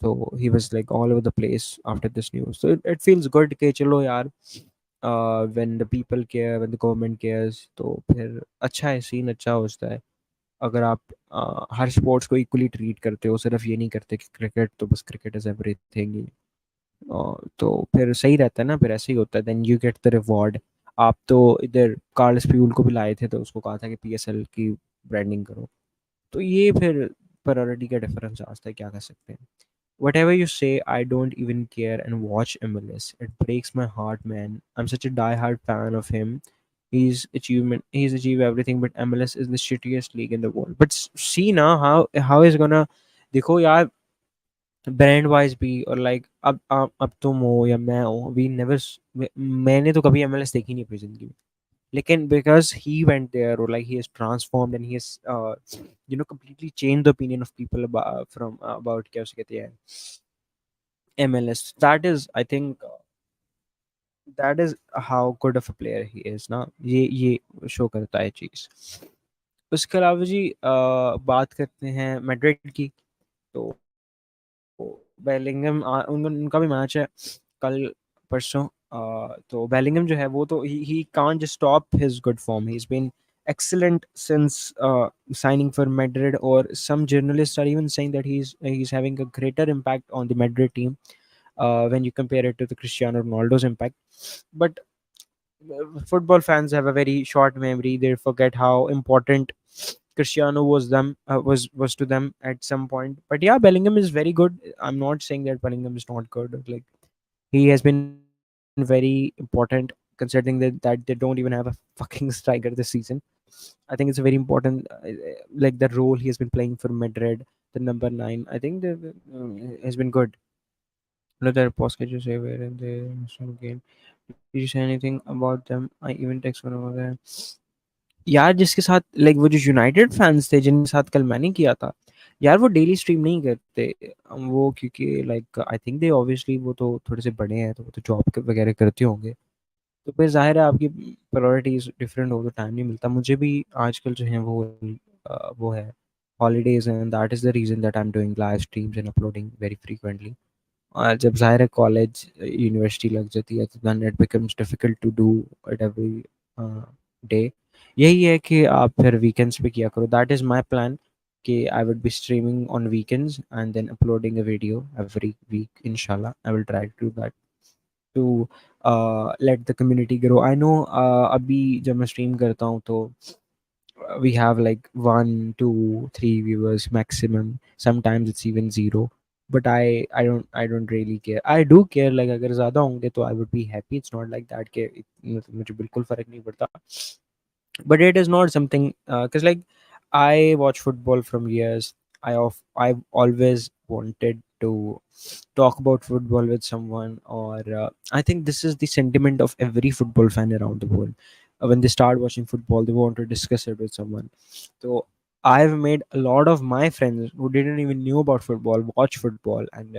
So he was like all over the place after this news. So it feels good कि चलो यार, when the people care, when the government cares, तो फिर अच्छा है, scene अच्छा होता है। अगर आप हर स्पोर्ट्स को इक्वली ट्रीट करते हो, सिर्फ ये नहीं करते कि क्रिकेट तो बस क्रिकेट इज एवरीथिंग, तो फिर सही रहता है ना, फिर ऐसे ही होता है, then you get the reward. आप तो इधर कार्ल स्प्यूल को भी लाए थे, तो उसको कहा था कि पीएसएल की ब्रांडिंग करो, तो ये फिर प्रायोरिटी का डिफरेंस आता है, क्या कर सकते हैं। Whatever you say, I don't even care and watch MLS. It breaks my heart, man. I'm such a die-hard fan of him. He's achieved everything, but MLS is the shittiest league in the world. But see now how is gonna, देखो यार, brand wise भी, और like अब तुम हो या मैं हो, वी नेवर, मैंने तो कभी एमएलएस देखी नहीं अपनी जिंदगी में। लेकिन बिकॉज ही वेंट देयर, और like he has transformed and he has completely changed the opinion of people about क्या उसे कहते हैं MLS. That is how good of a player he is ना, ये शो करता है चीज। उसके अलावा जी बात करते हैं मैड्रिड की। तो बेलिंगम उनका भी मैच है कल परसों। तो बेलिंगम जो है वो तो he can't just stop his good form, he is been excellent since signing for Madrid, or some journalists are even saying that he's having a greater impact on the Madrid team when you compare it to the Cristiano Ronaldo's impact. But football fans have a very short memory. They forget how important Cristiano was to them at some point. But yeah, Bellingham is very good. I'm not saying that Bellingham is not good. Like, he has been very important, considering that they don't even have a fucking striker this season. I think it's a very important, like the role he has been playing for Madrid, the number 9. I think that has been good. Another post you say where in the national game. Did you say anything about them? I even text one over there. यार जिसके साथ, like वो जो United fans थे जिनके साथ कल मैंने किया था, यार वो डेली स्ट्रीम नहीं करते। वो क्योंकि like I think they obviously वो तो थोड़े से बड़े हैं, तो वो तो जॉब वगैरह करते होंगे। तो फिर जाहिर है आपकी प्रायोरिटीज डिफरेंट हो, तो टाइम नहीं मिलता। मुझे भी आजकल जो है वो है holidays, and that is the reason that I am doing live streams and uploading very frequently. जब ज़ाहिर है कॉलेज यूनिवर्सिटी लग जाती है, तो then it becomes difficult to do it every day. यही है कि आप फिर वीकेंड्स पे किया करो, दैट इज़ माई प्लान, कि I would be streaming on weekends and then uploading a video every week. इंशाल्लाह I will try to do that, to let the community grow. I know अभी जब मैं stream करता हूँ तो we have like 1 2 3 viewers maximum, sometimes it's even zero. But I don't really care. I do care, like अगर ज़्यादा होंगे तो I would be happy. It's not like that कि मुझे बिल्कुल फर्क नहीं पड़ता, but it is not something because like I watch football from years. I've always wanted to talk about football with someone, or I think this is the sentiment of every football fan around the world. When they start watching football, they want to discuss it with someone. So I've made a lot of my friends who didn't even knew about football watch football, and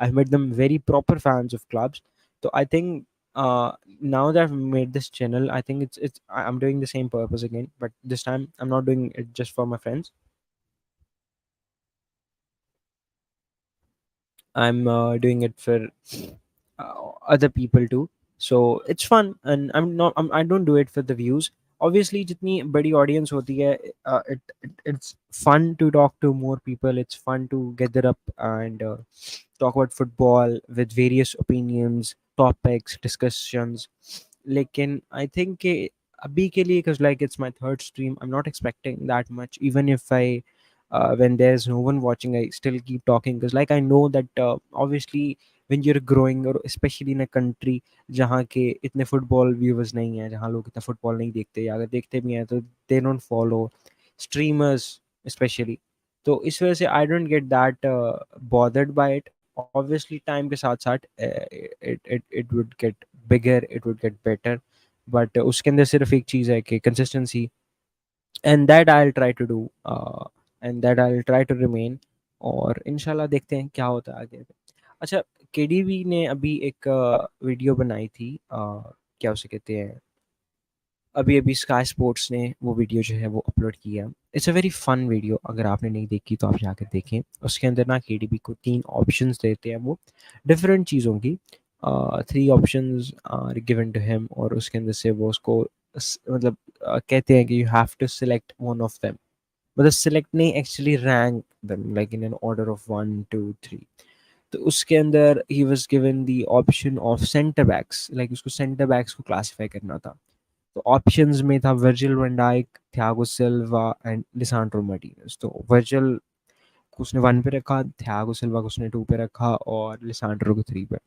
I've made them very proper fans of clubs. So I think now that I've made this channel, I think I'm doing the same purpose again, but this time I'm not doing it just for my friends. I'm doing it for other people too. So it's fun, and I don't do it for the views. Obviously, जितनी बड़ी audience होती है, it's fun to talk to more people. It's fun to gather up and talk about football with various opinions, topics, discussions. लेकिन I think कि अभी के लिए, because like it's my third stream, I'm not expecting that much. Even if when there's no one watching, I still keep talking, because like I know that obviously when you're growing, और especially in a country जहाँ के इतने football viewers नहीं हैं, जहाँ लोग इतना football नहीं देखते, या अगर देखते भी हैं तो they don't follow streamers specially. तो इस वजह से I don't get that bothered by it. Obviously time के साथ साथ it would get bigger, it would get better, but उसके अंदर सिर्फ एक चीज़ है कि consistency, and that I will try to do, and that I will try to remain. और इंशाल्लाह देखते हैं क्या होता है आगे. अच्छा, केडीबी ने अभी एक वीडियो बनाई थी, क्या उसे कहते हैं, अभी अभी स्काई स्पोर्ट्स ने वो वीडियो जो है वो अपलोड किया. It's a very fun video, अगर आपने नहीं देखी तो आप जाकर देखें. उसके अंदर ना केडीबी को 3 ऑप्शंस देते हैं वो, डिफरेंट चीज़ों की. 3 options are given to him, और उसके अंदर से वो उसको मतलब कहते हैं कि you have to select one of them. मतलब सिलेक्ट नहीं, actually rank them like in an order of 1 2 3. तो उसके अंदर he was given the option of centre backs, like उसको सेंटर बैक्स को क्लासिफाई करना था. तो ऑप्शंस में था Virgil van Dijk, Thiago Silva and Lisandro Martinez. तो वर्जिल को उसने 1 पे रखा, थियागो सिल्वा को उसने 2 पे रखा, और लिसांड्रो को 3 पे.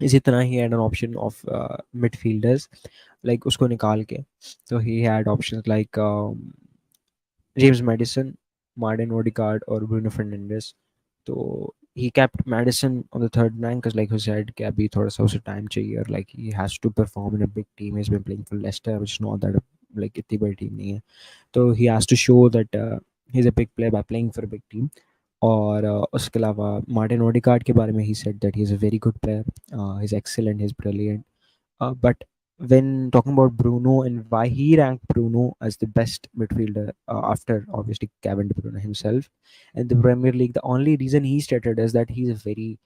इसी तरह ही had an option of midfielders, like उसको निकाल के. तो he had options like James Maddison, Martin Odegaard और ब्रूनो फर्नांडिस. तो he kept Madison on the third rank because, like you said, कि अभी थोड़ा सा उसे time चाहिए, और like he has to perform in a big team. He's been playing for Leicester, which is not that like इतनी बड़ी team नहीं है. तो he has to show that he's a big player by playing for a big team. और उसके अलावा Martin Odegaard के बारे में he said that he's a very good player, he's excellent, he's brilliant. But when talking about Bruno and why he ranked Bruno as the best midfielder after obviously Kevin De Bruyne himself in the Premier League, the only reason he stated is that he's a very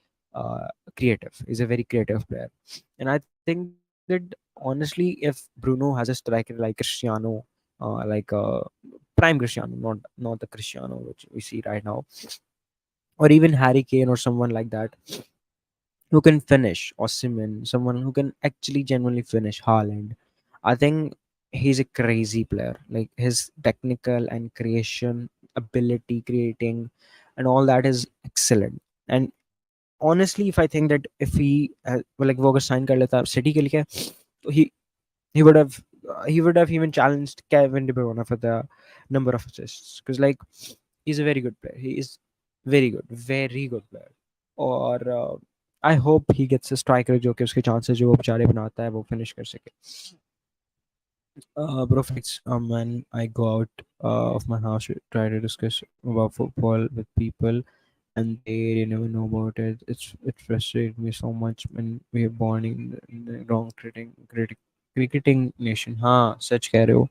creative. He's a very creative player, and I think that honestly, if Bruno has a striker like Cristiano, like prime Cristiano, not the Cristiano which we see right now, or even Harry Kane or someone like that, who can finish, Osimhen, someone who can actually genuinely finish, Haaland. I think he's a crazy player. Like his technical and creation ability, creating, and all that is excellent. And honestly, if I think that if he well, like वो अगर sign कर लेता City के लिए, तो he would have he would have even challenged Kevin De Bruyne for the number of assists, because like he's a very good player. He is very good player. और I hope he gets a striker जो कि उसके chances जो वो बेचारे बनाता है वो फिनिश कर सके. Bro, fix when I go out of my house to try to discuss about football with people, and they never know about it. It frustrates me so much when we are born in the wrong cricketing nation. हाँ, सच कह रहे हो.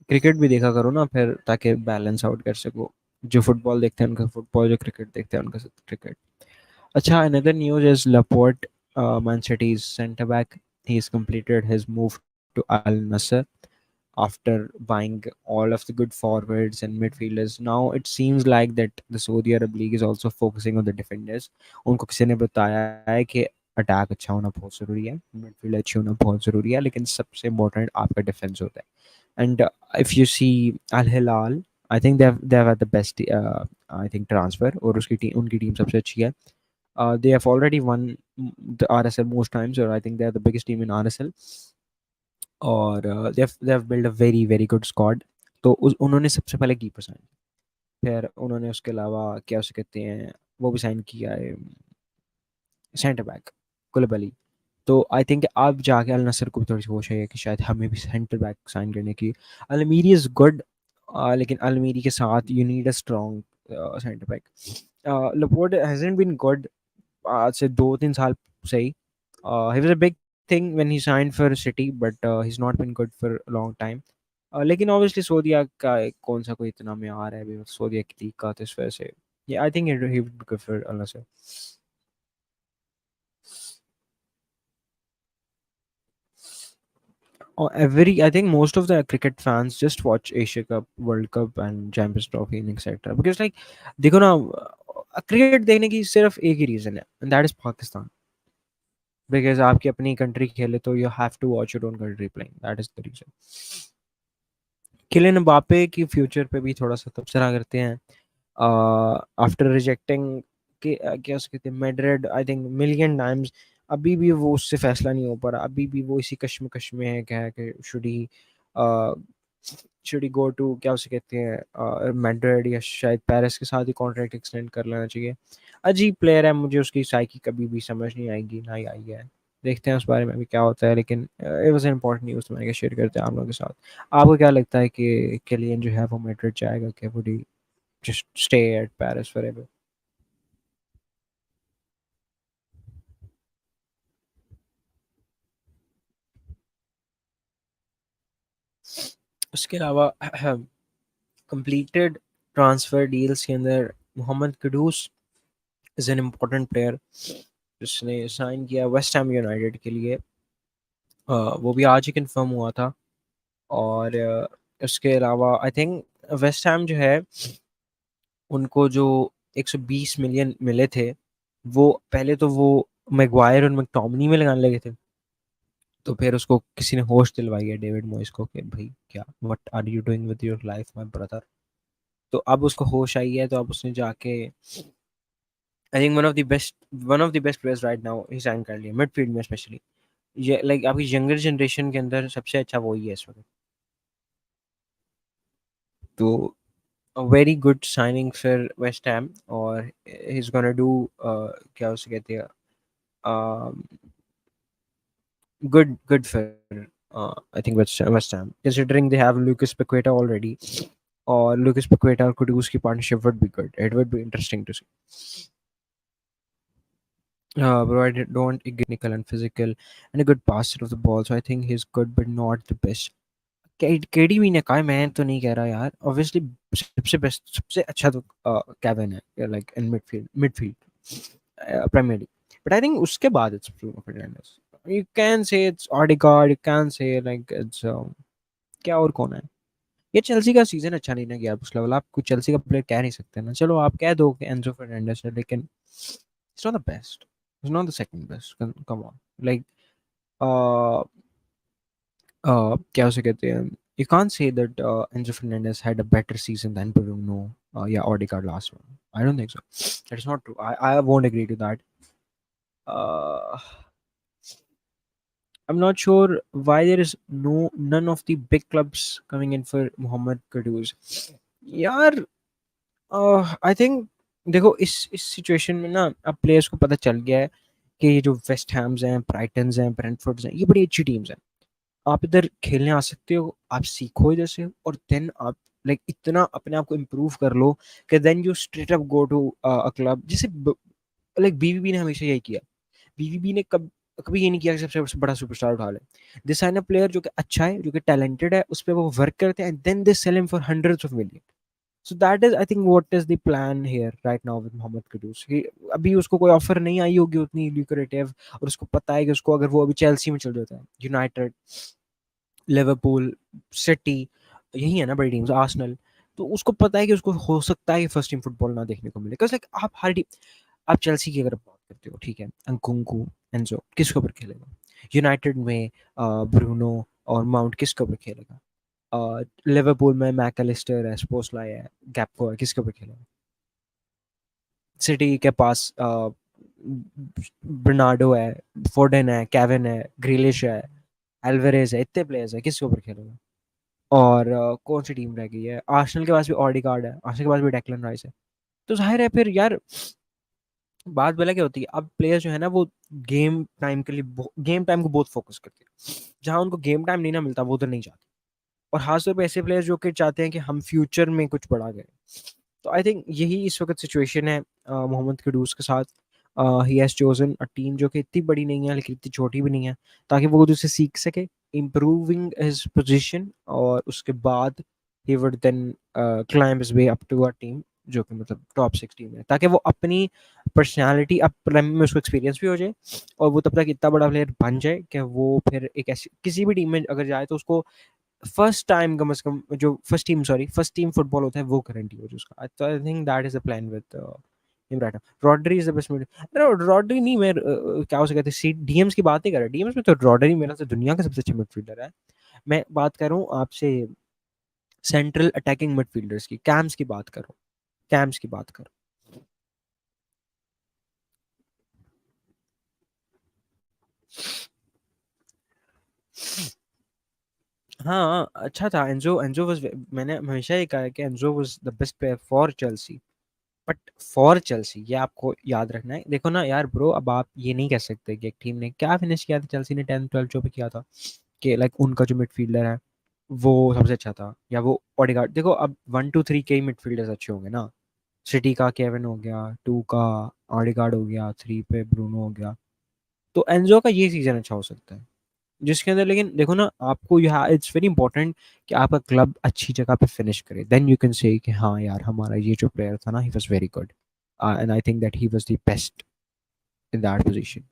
Cricket भी देखा करो ना फिर, ताकि बैलेंस आउट कर सको. जो फुटबॉल देखते हैं उनका फुटबॉल, जो क्रिकेट देखते हैं उनका cricket. Acha, another news is Laporte, Man City's centre back. He's completed his move to Al Nassr after buying all of the good forwards and midfielders. Now it seems like that the Saudi Arab League is also focusing on the defenders. उनको किसी ने बताया है कि attack अच्छा होना बहुत ज़रूरी है, मिडफील्ड अच्छी होना बहुत ज़रूरी है, लेकिन सबसे इम्पोर्टेंट आपका डिफेंस होता है. And if you see Al Hilal, I think they've had the best I think transfer, और उसकी टीम, उनकी टीम सबसे अच्छी है. They have already won the RSL most times, or I think they are the biggest team in RSL. और they have built a very good squad. तो उन्होंने सबसे पहले कीपर साइन, फिर उन्होंने उसके अलावा क्या उसे कहते हैं वो भी साइन किया है, सेंटर बैक कुलबली. तो आई थिंक अब जाके अल नसर को भी थोड़ी सी होश है कि शायद हमें भी सेंटर बैक साइन करने की. अलमीरी इज़ गुड, लेकिन अलमीरी के साथ you need a strong centre back. Laporte hasn't been good आज से 2-3 साल सही. He was a big thing when he signed for City, but he's not been good for a long time. लेकिन obviously सोदिया का कौन सा कोई इतना म्यार है अभी सोदिया की लीग का, तो इस वजह से yeah, I think he would be good for Al Nassr. Every I think most of the cricket fans just watch Asia Cup, World Cup, and Champions Trophy and etc. Because like देखो ना, cricket देखने की सिर्फ एक ही reason है, and that is Pakistan. Because आपकी अपनी country खेले तो you have to watch your own country playing. That is the reason. Kylian Mbappe की फ्यूचर पे भी थोड़ा सा तबसरा करते हैं. आफ्टर रिजेक्टिंग कि क्या उसके कहते हैं Madrid I think million times, अभी भी वो उससे फैसला नहीं हो पा रहा, अभी भी वो इसी कश्मकश में है क्या है कि शुड ही गो टू क्या उसे कहते हैं मैड्रिड या शायद पेरिस के साथ ही कॉन्ट्रैक्ट एक्सटेंड कर लेना चाहिए। अजीब प्लेयर है, मुझे उसकी साइकी कभी भी समझ नहीं आएगी, ना ही आई है। देखते हैं उस बारे में भी क्या होता है, लेकिन इट वाज इंपॉर्टेंट न्यूज़, तो मैंने शेयर करते हैं आप लोगों के साथ। आपको क्या लगता है कि किलियन जो है वो मैड्रिड जाएगा क्या, would he just stay at Paris forever? उसके अलावा कंप्लीटेड ट्रांसफर डील्स के अंदर Mohammed Kudus is an important player, जिसने साइन किया वेस्ट हैम यूनाइटेड के लिए। वो भी आज ही कंफर्म हुआ था। और उसके अलावा आई थिंक वेस्ट हैम जो है, उनको जो 120 मिलियन मिले थे, वो पहले तो वो मैगवायर और मैकटोमिनी में लगाने लगे थे। तो फिर उसको किसी ने होश दिलवाई है डेविड मोइस को कि भाई क्या, what are you doing with your life my brother. तो अब उसको होश आई है, तो अब उसने जाके I think one of the best players right now he sign कर लिया मिडफील्ड में स्पेशली। ये लाइक अभी यंगर जनरेशन के अंदर सबसे अच्छा वही है इस वक्त। तो वेरी गुड साइनिंग फिर वेस्ट हैम, और ही इज गोना डू क्या उसे कहते हैं good for I think West Ham, considering they have Lucas Paqueta already, or Lucas Paqueta or Kudus की partnership would be good. It would be interesting to see. Provided don't technical and physical and a good passer of the ball, so I think he's good but not the best. KDB ने कहा है, मैं तो नहीं कह रहा यार, obviously सबसे बेस्ट सबसे अच्छा तो केविन है like in midfield Premier League, but I think उसके बाद it's Bruno Fernandes. You can say it's Odegaard, you can say like it's क्या और कौन है। ये चेल्सी का सीजन अच्छा नहीं ना गया उस लेवल, आप कुछ चेल्सी का प्लेयर कह नहीं सकते ना, चलो आप कह दो कि एंजो फर्नांडिस है, लेकिन it's not the best, it's not the second best, come on like क्या उसे कहते हैं, you can't say that Enzo Fernandez had a better season than Bruno, yeah, Odegaard last one. I don't think so. That is not true. I won't agree to that. Uh, I'm not sure why there is none of the big clubs coming in for Mohamed Kudus. यार I think देखो इस situation में ना अब players को पता चल गया है कि ये जो वेस्ट हैम्स हैं, ब्राइटन्स हैं, ब्रेंटफोर्ड्स हैं, ये बड़ी अच्छी टीम्स हैं। आप इधर खेलने आ सकते हो, आप सीखो इधर से, और देन आप लाइक इतना अपने आप को इम्प्रूव कर लो कि then you straight up go to a club. जैसे लाइक बीवीबी ने हमेशा यही किया। बीवीबी ने कभी ये नहीं किया कि सबसे बड़ा सुपरस्टार उठा ले। दे साइन अ प्लेयर जो कि अच्छा है, जो कि टैलेंटेड है, उस पर वो वर्क करते हैं, and then they sell him for hundreds of million. So that is I think what is the plan here right now with Mohammed Kudus. अभी उसको कोई ऑफर नहीं आई होगी उतनी ल्यूक्रेटिव, और उसको पता है कि उसको अगर वो अभी चेल्सी में चल जाता है, यूनाइटेड, लिवरपूल, सिटी, यही है ना बड़ी टीम्स, आर्सेनल, तो उसको पता है कि उसको हो सकता है कि फर्स्ट टीम फुटबॉल ना देखने को मिले। बिकॉज लाइक आप हर टीम, आप चेल्सी की अगर बात करते हो, ठीक है, अंकुंकू, एंजो किसके ऊपर खेलेगा? यूनाइटेड में ब्रूनो और माउंट किसके ऊपर खेलेगा? लिवरपूल में मैकलिस्टर है, स्पोसलाई है, गैप्को है, किसके ऊपर खेलेगा? सिटी के पास बर्नार्डो है, फोर्डन है, केविन है, ग्रिलिश है, एल्वेरेज है, इतने प्लेयर्स है, किसके ऊपर खेलेगा? और कौन सी टीम रह गई है? आर्सेनल के पास भी ऑडिगार्ड है, आर्सेनल के पास भी डेक्लन राइस है। तो जाहिर है फिर यार, बात भला क्या होती है, अब प्लेयर जो है ना वो गेम टाइम के लिए गेम टाइम को बहुत फोकस करते हैं। जहां उनको गेम टाइम नहीं ना मिलता, वो तो नहीं चाहते। और खासतौर पे ऐसे प्लेयर जो कि चाहते हैं कि हम फ्यूचर में कुछ बड़ा करें। तो आई थिंक यही इस वक्त सिचुएशन है मोहम्मद कदूस के साथ। He has chosen a team जो कि इतनी बड़ी नहीं है लेकिन इतनी छोटी भी नहीं है, ताकि वो उससे सीख सके, इम्प्रूविंग हिज पोजीशन, और उसके बाद he would then climb his way up to a team जो कि मतलब टॉप 6 टीम है, ताकि वो अपनी पर्सनालिटी अप में उसको एक्सपीरियंस भी हो जाए, और वो तब तक इतना बड़ा प्लेयर बन जाए कि वो फिर एक ऐसी किसी भी टीम में अगर जाए तो उसको फर्स्ट टाइम कम से कम जो फर्स्ट टीम फुटबॉल होता है वो गारंटी हो जाए उसका। तो I think that is the plan with Imran. Rodri is the best mid, Rodri नहीं, मैं क्या हो सकते सी डीएम्स की बात नहीं कर रहा, डीएम्स में तो रॉड्री मेरा तो दुनिया का सबसे अच्छा मिडफील्डर है। मैं बात कर रहा हूँ आपसे सेंट्रल अटैकिंग मिडफील्डर्स की, कैम्स की बात करो, कैम्स की बात करो। हाँ, अच्छा था एंजो। एंजो वाज़ मैंने हमेशा ये कहा है कि Enzo was the best player for Chelsea. But for Chelsea ये आपको याद रखना है। देखो ना यार ब्रो, अब आप ये नहीं कह सकते कि एक टीम ने क्या फिनिश किया था, चेल्सी ने 10-12 जो भी किया था, कि लाइक उनका जो मिडफील्डर है वो सबसे अच्छा था, या वो ओडेगार्ड। देखो अब 1 2 3 के ही मिडफील्डर्स अच्छे होंगे ना। सिटी का केविन हो गया, 2 का ओडेगार्ड हो गया, 3 पे ब्रूनो हो गया। तो एंजो का ये सीजन अच्छा हो सकता है, जिसके अंदर लेकिन देखो ना आपको यह इट्स वेरी इंपॉर्टेंट कि आपका क्लब अच्छी जगह पे फिनिश करे, देन यू कैन से कि हाँ यार हमारा ये जो प्लेयर था ना he was very good, and I think that he was the best in that position.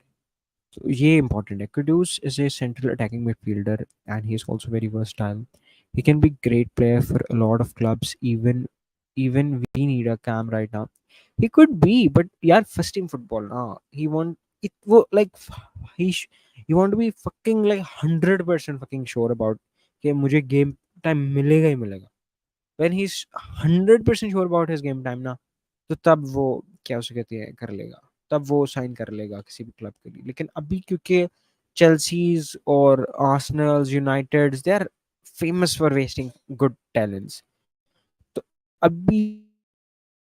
तो ये इंपॉर्टेंट है। Kudus is a central attacking midfielder and he is also very versatile. He can be great player for a lot of clubs. Even we need a cam right now. He could be, but यार first team football ना, he want it वो like he want to be fucking like 100% fucking sure about कि मुझे game time मिलेगा ही मिलेगा। When he's 100% sure about his game time ना, तो तब वो क्या उसे कहते हैं कर लेगा, तब वो साइन कर लेगा किसी भी क्लब के लिए। लेकिन अभी क्योंकि चेल्सीज और Arsenal's United they are famous for wasting good talents, तो अभी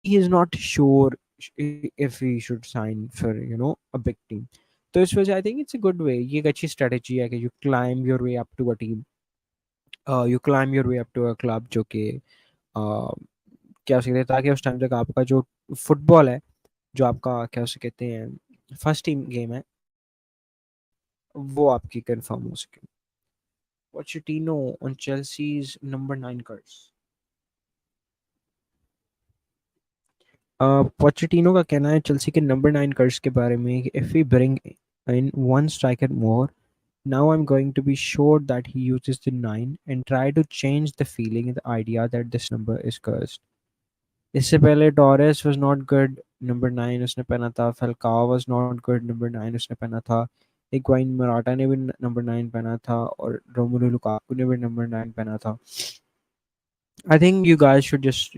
he is not sure if he should sign for a big team। तो इस वजह से I think it's a good way, ये एक अच्छी स्ट्रेटेजी है कि you climb your way up to a team, you climb your way up to a club जो कि क्या उसे कहते हैं, ताकि उस टाइम तक आपका जो फुटबॉल है, जो आपका क्या उसे कहते हैं फर्स्ट टीम गेम है, वो आपकी कंफर्म हो सके। Pochettino on Chelsea's number 9 curse. Pochettino का कहना है चेल्सी के नंबर 9 कर्स के बारे में कि if we bring in one striker more, now I'm going to be sure that he uses the 9 and try to change the feeling and the idea that this number is cursed। इससे पहले Torres was not good, number 9 उसने पहना था। फैल्काओ was not good, number 9 उसने पहना था। हिगुआइन मराटा ने भी नंबर 9 पहना था, और रोमुलो लुकाकू ने भी नंबर 9 पहना था। I think you guys should just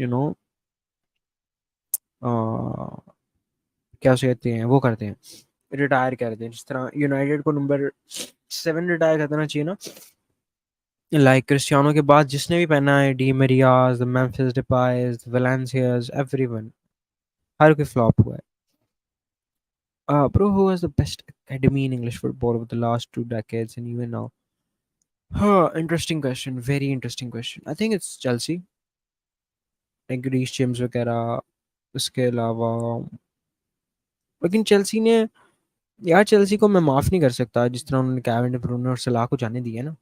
क्या उसे कहते हैं वो करते हैं, रिटायर कर दें, जिस तरह यूनाइटेड को नंबर 7 रिटायर कर देना चाहिए ना। लाइक क्रिस्टियानो के बाद जिसने भी पहना है, डी मरियाज, द मेम्फिस डिपाइज, वैलेंसियास, एवरीवन, हर कोई फ्लॉप हुआ है। Bro, who has the best academy in English football over the last 2 decades and even now? Huh, interesting question. Very interesting question. I think it's Chelsea. Like Reece James वगैरह, उसके अलावा लेकिन Chelsea ने, यार Chelsea को मैं माफ नहीं कर सकता जिस तरह उन्होंने केविन डे ब्रुयने और सलाह को जाने दिया ना।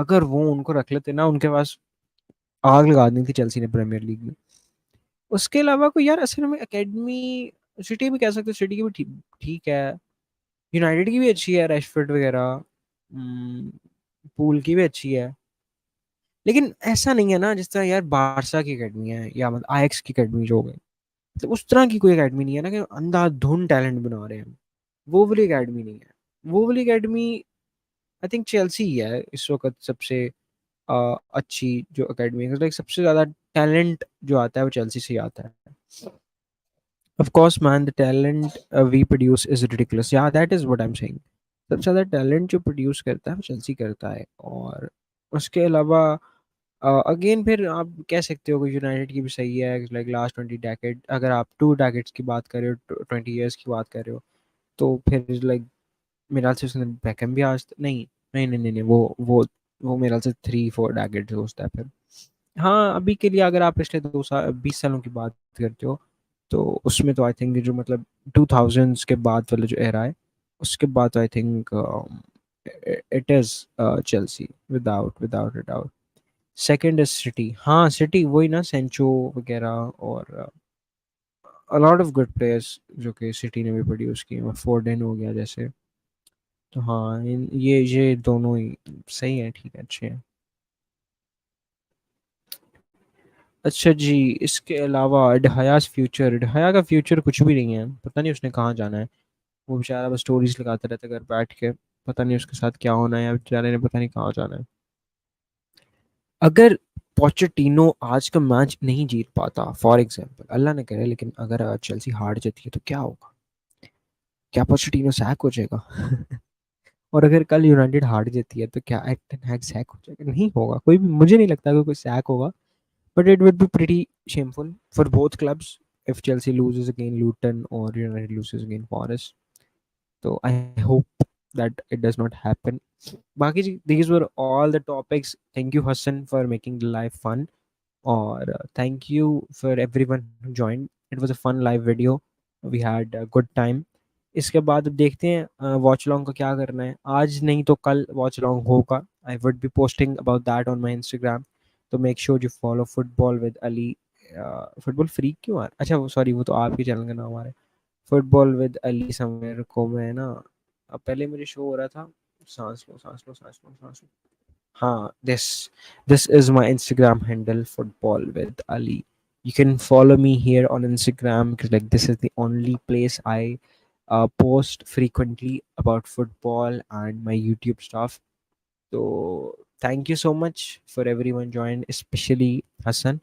अगर वो उनको रख लेते ना, उनके पास आग लगा दी थी चेल्सी ने प्रीमियर लीग में। उसके अलावा कोई यार असल में एकेडमी, सिटी भी कह सकते, सिटी की भी ठीक ठीक है। यूनाइटेड की भी अच्छी है, रैशफोर्ड वगैरह। पूल की भी अच्छी है। लेकिन ऐसा नहीं है ना जिस तरह यार बारसा की एकेडमी है, या मतलब आयक्स की एकेडमी जो हो गई, तो उस तरह की कोई एकेडमी नहीं है ना कि अंधाधुन टैलेंट बना रहे हैं। वो वाली एकेडमी नहीं है। वो वाली एकेडमी आई थिंक चेल्सी ही है इस वक्त सबसे अच्छी जो एकेडमी है, लाइक सबसे ज्यादा टैलेंट जो आता है वो चेल्सी से ही आता है। Of course, man, the talent we produce is ridiculous. Yeah, that is what I'm saying. सबसे ज़्यादा टैलेंट जो प्रोड्यूस करता है वो चेल्सी करता है। और उसके अलावा अगेन फिर आप कह सकते हो कि यूनाइटेड की भी सही है, लाइक लास्ट 20 डेकेड, अगर आप 2 डेकेड्स की बात कर रहे हो, 20 ईयर्स की बात कर रहे हो, तो फिर लाइक मेरे ख्याल से उसने बैकम भी आज नहीं नहीं नहीं नहीं, नहीं वो मेरे ख्याल से 3 4 डेकेड सोचता है फिर। हाँ, अभी के लिए अगर आप पिछले 2 साल 20 सालों की बात करते हो, तो उसमें तो आई थिंक जो मतलब 2000s के बाद वाला जो एरा है, उसके बाद आई think it is Chelsea without without a doubt. Second is city. हाँ, सिटी वही ना, सेंचो वगैरह और a lot of good players जो कि सिटी ने भी प्रोड्यूस किए, फोर्डन हो गया जैसे। तो हाँ, ये दोनों ही सही है, ठीक है, अच्छे हैं। अच्छा जी, इसके अलावा डहायास फ्यूचर, डहाया का फ्यूचर कुछ भी नहीं है, पता नहीं उसने कहाँ जाना है। वो बेचारा बस स्टोरीज लगाता रहता है घर बैठ के, पता नहीं उसके साथ क्या होना है, या बेचारे ने पता नहीं कहाँ जाना है। अगर पोचेटिनो आज का मैच नहीं जीत पाता, फॉर एग्जांपल, अल्लाह ने करे, लेकिन अगर आज चेल्सी हार जाती है तो क्या होगा? क्या पोचेटिनो सैक हो जाएगा? और अगर कल यूनाइटेड हार जाती है तो क्या टेन हैग सैक हो जाएगा? नहीं होगा, कोई भी, मुझे नहीं लगता कि कोई सैक होगा, but it would be pretty shameful for both clubs if Chelsea loses against Luton or United loses against Forest. So I hope that it does not happen. बाकी जी, these were all the topics. Thank you Hassan for making the live fun, और thank you for everyone who joined. It was a fun live video. We had a good time. इसके बाद अब देखते हैं watch long का क्या करना है, आज नहीं तो कल वॉच लॉन्ग होगा. I would be posting about that on my Instagram. तो make sure you follow football with Ali. Football free क्यों आ रहा, अच्छा वो सॉरी, वो तो आपके चैनल का नाम आ रहा है, फुटबॉल विद अली समवेयर को मैं ना, अब पहले मुझे शो हो रहा था, सांस लो सांस लो सांस लो सांस लो, हाँ, this is my Instagram handle, football with Ali. You can follow me here on Instagram because like this is the only place I post frequently about football and my YouTube stuff. So thank you so much for everyone joined, especially Hassan.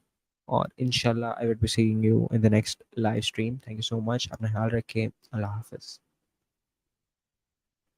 और inshallah I will be seeing you in the next live stream. Thank you so much. अपना ख्याल रखें. अल्लाह हाफिज.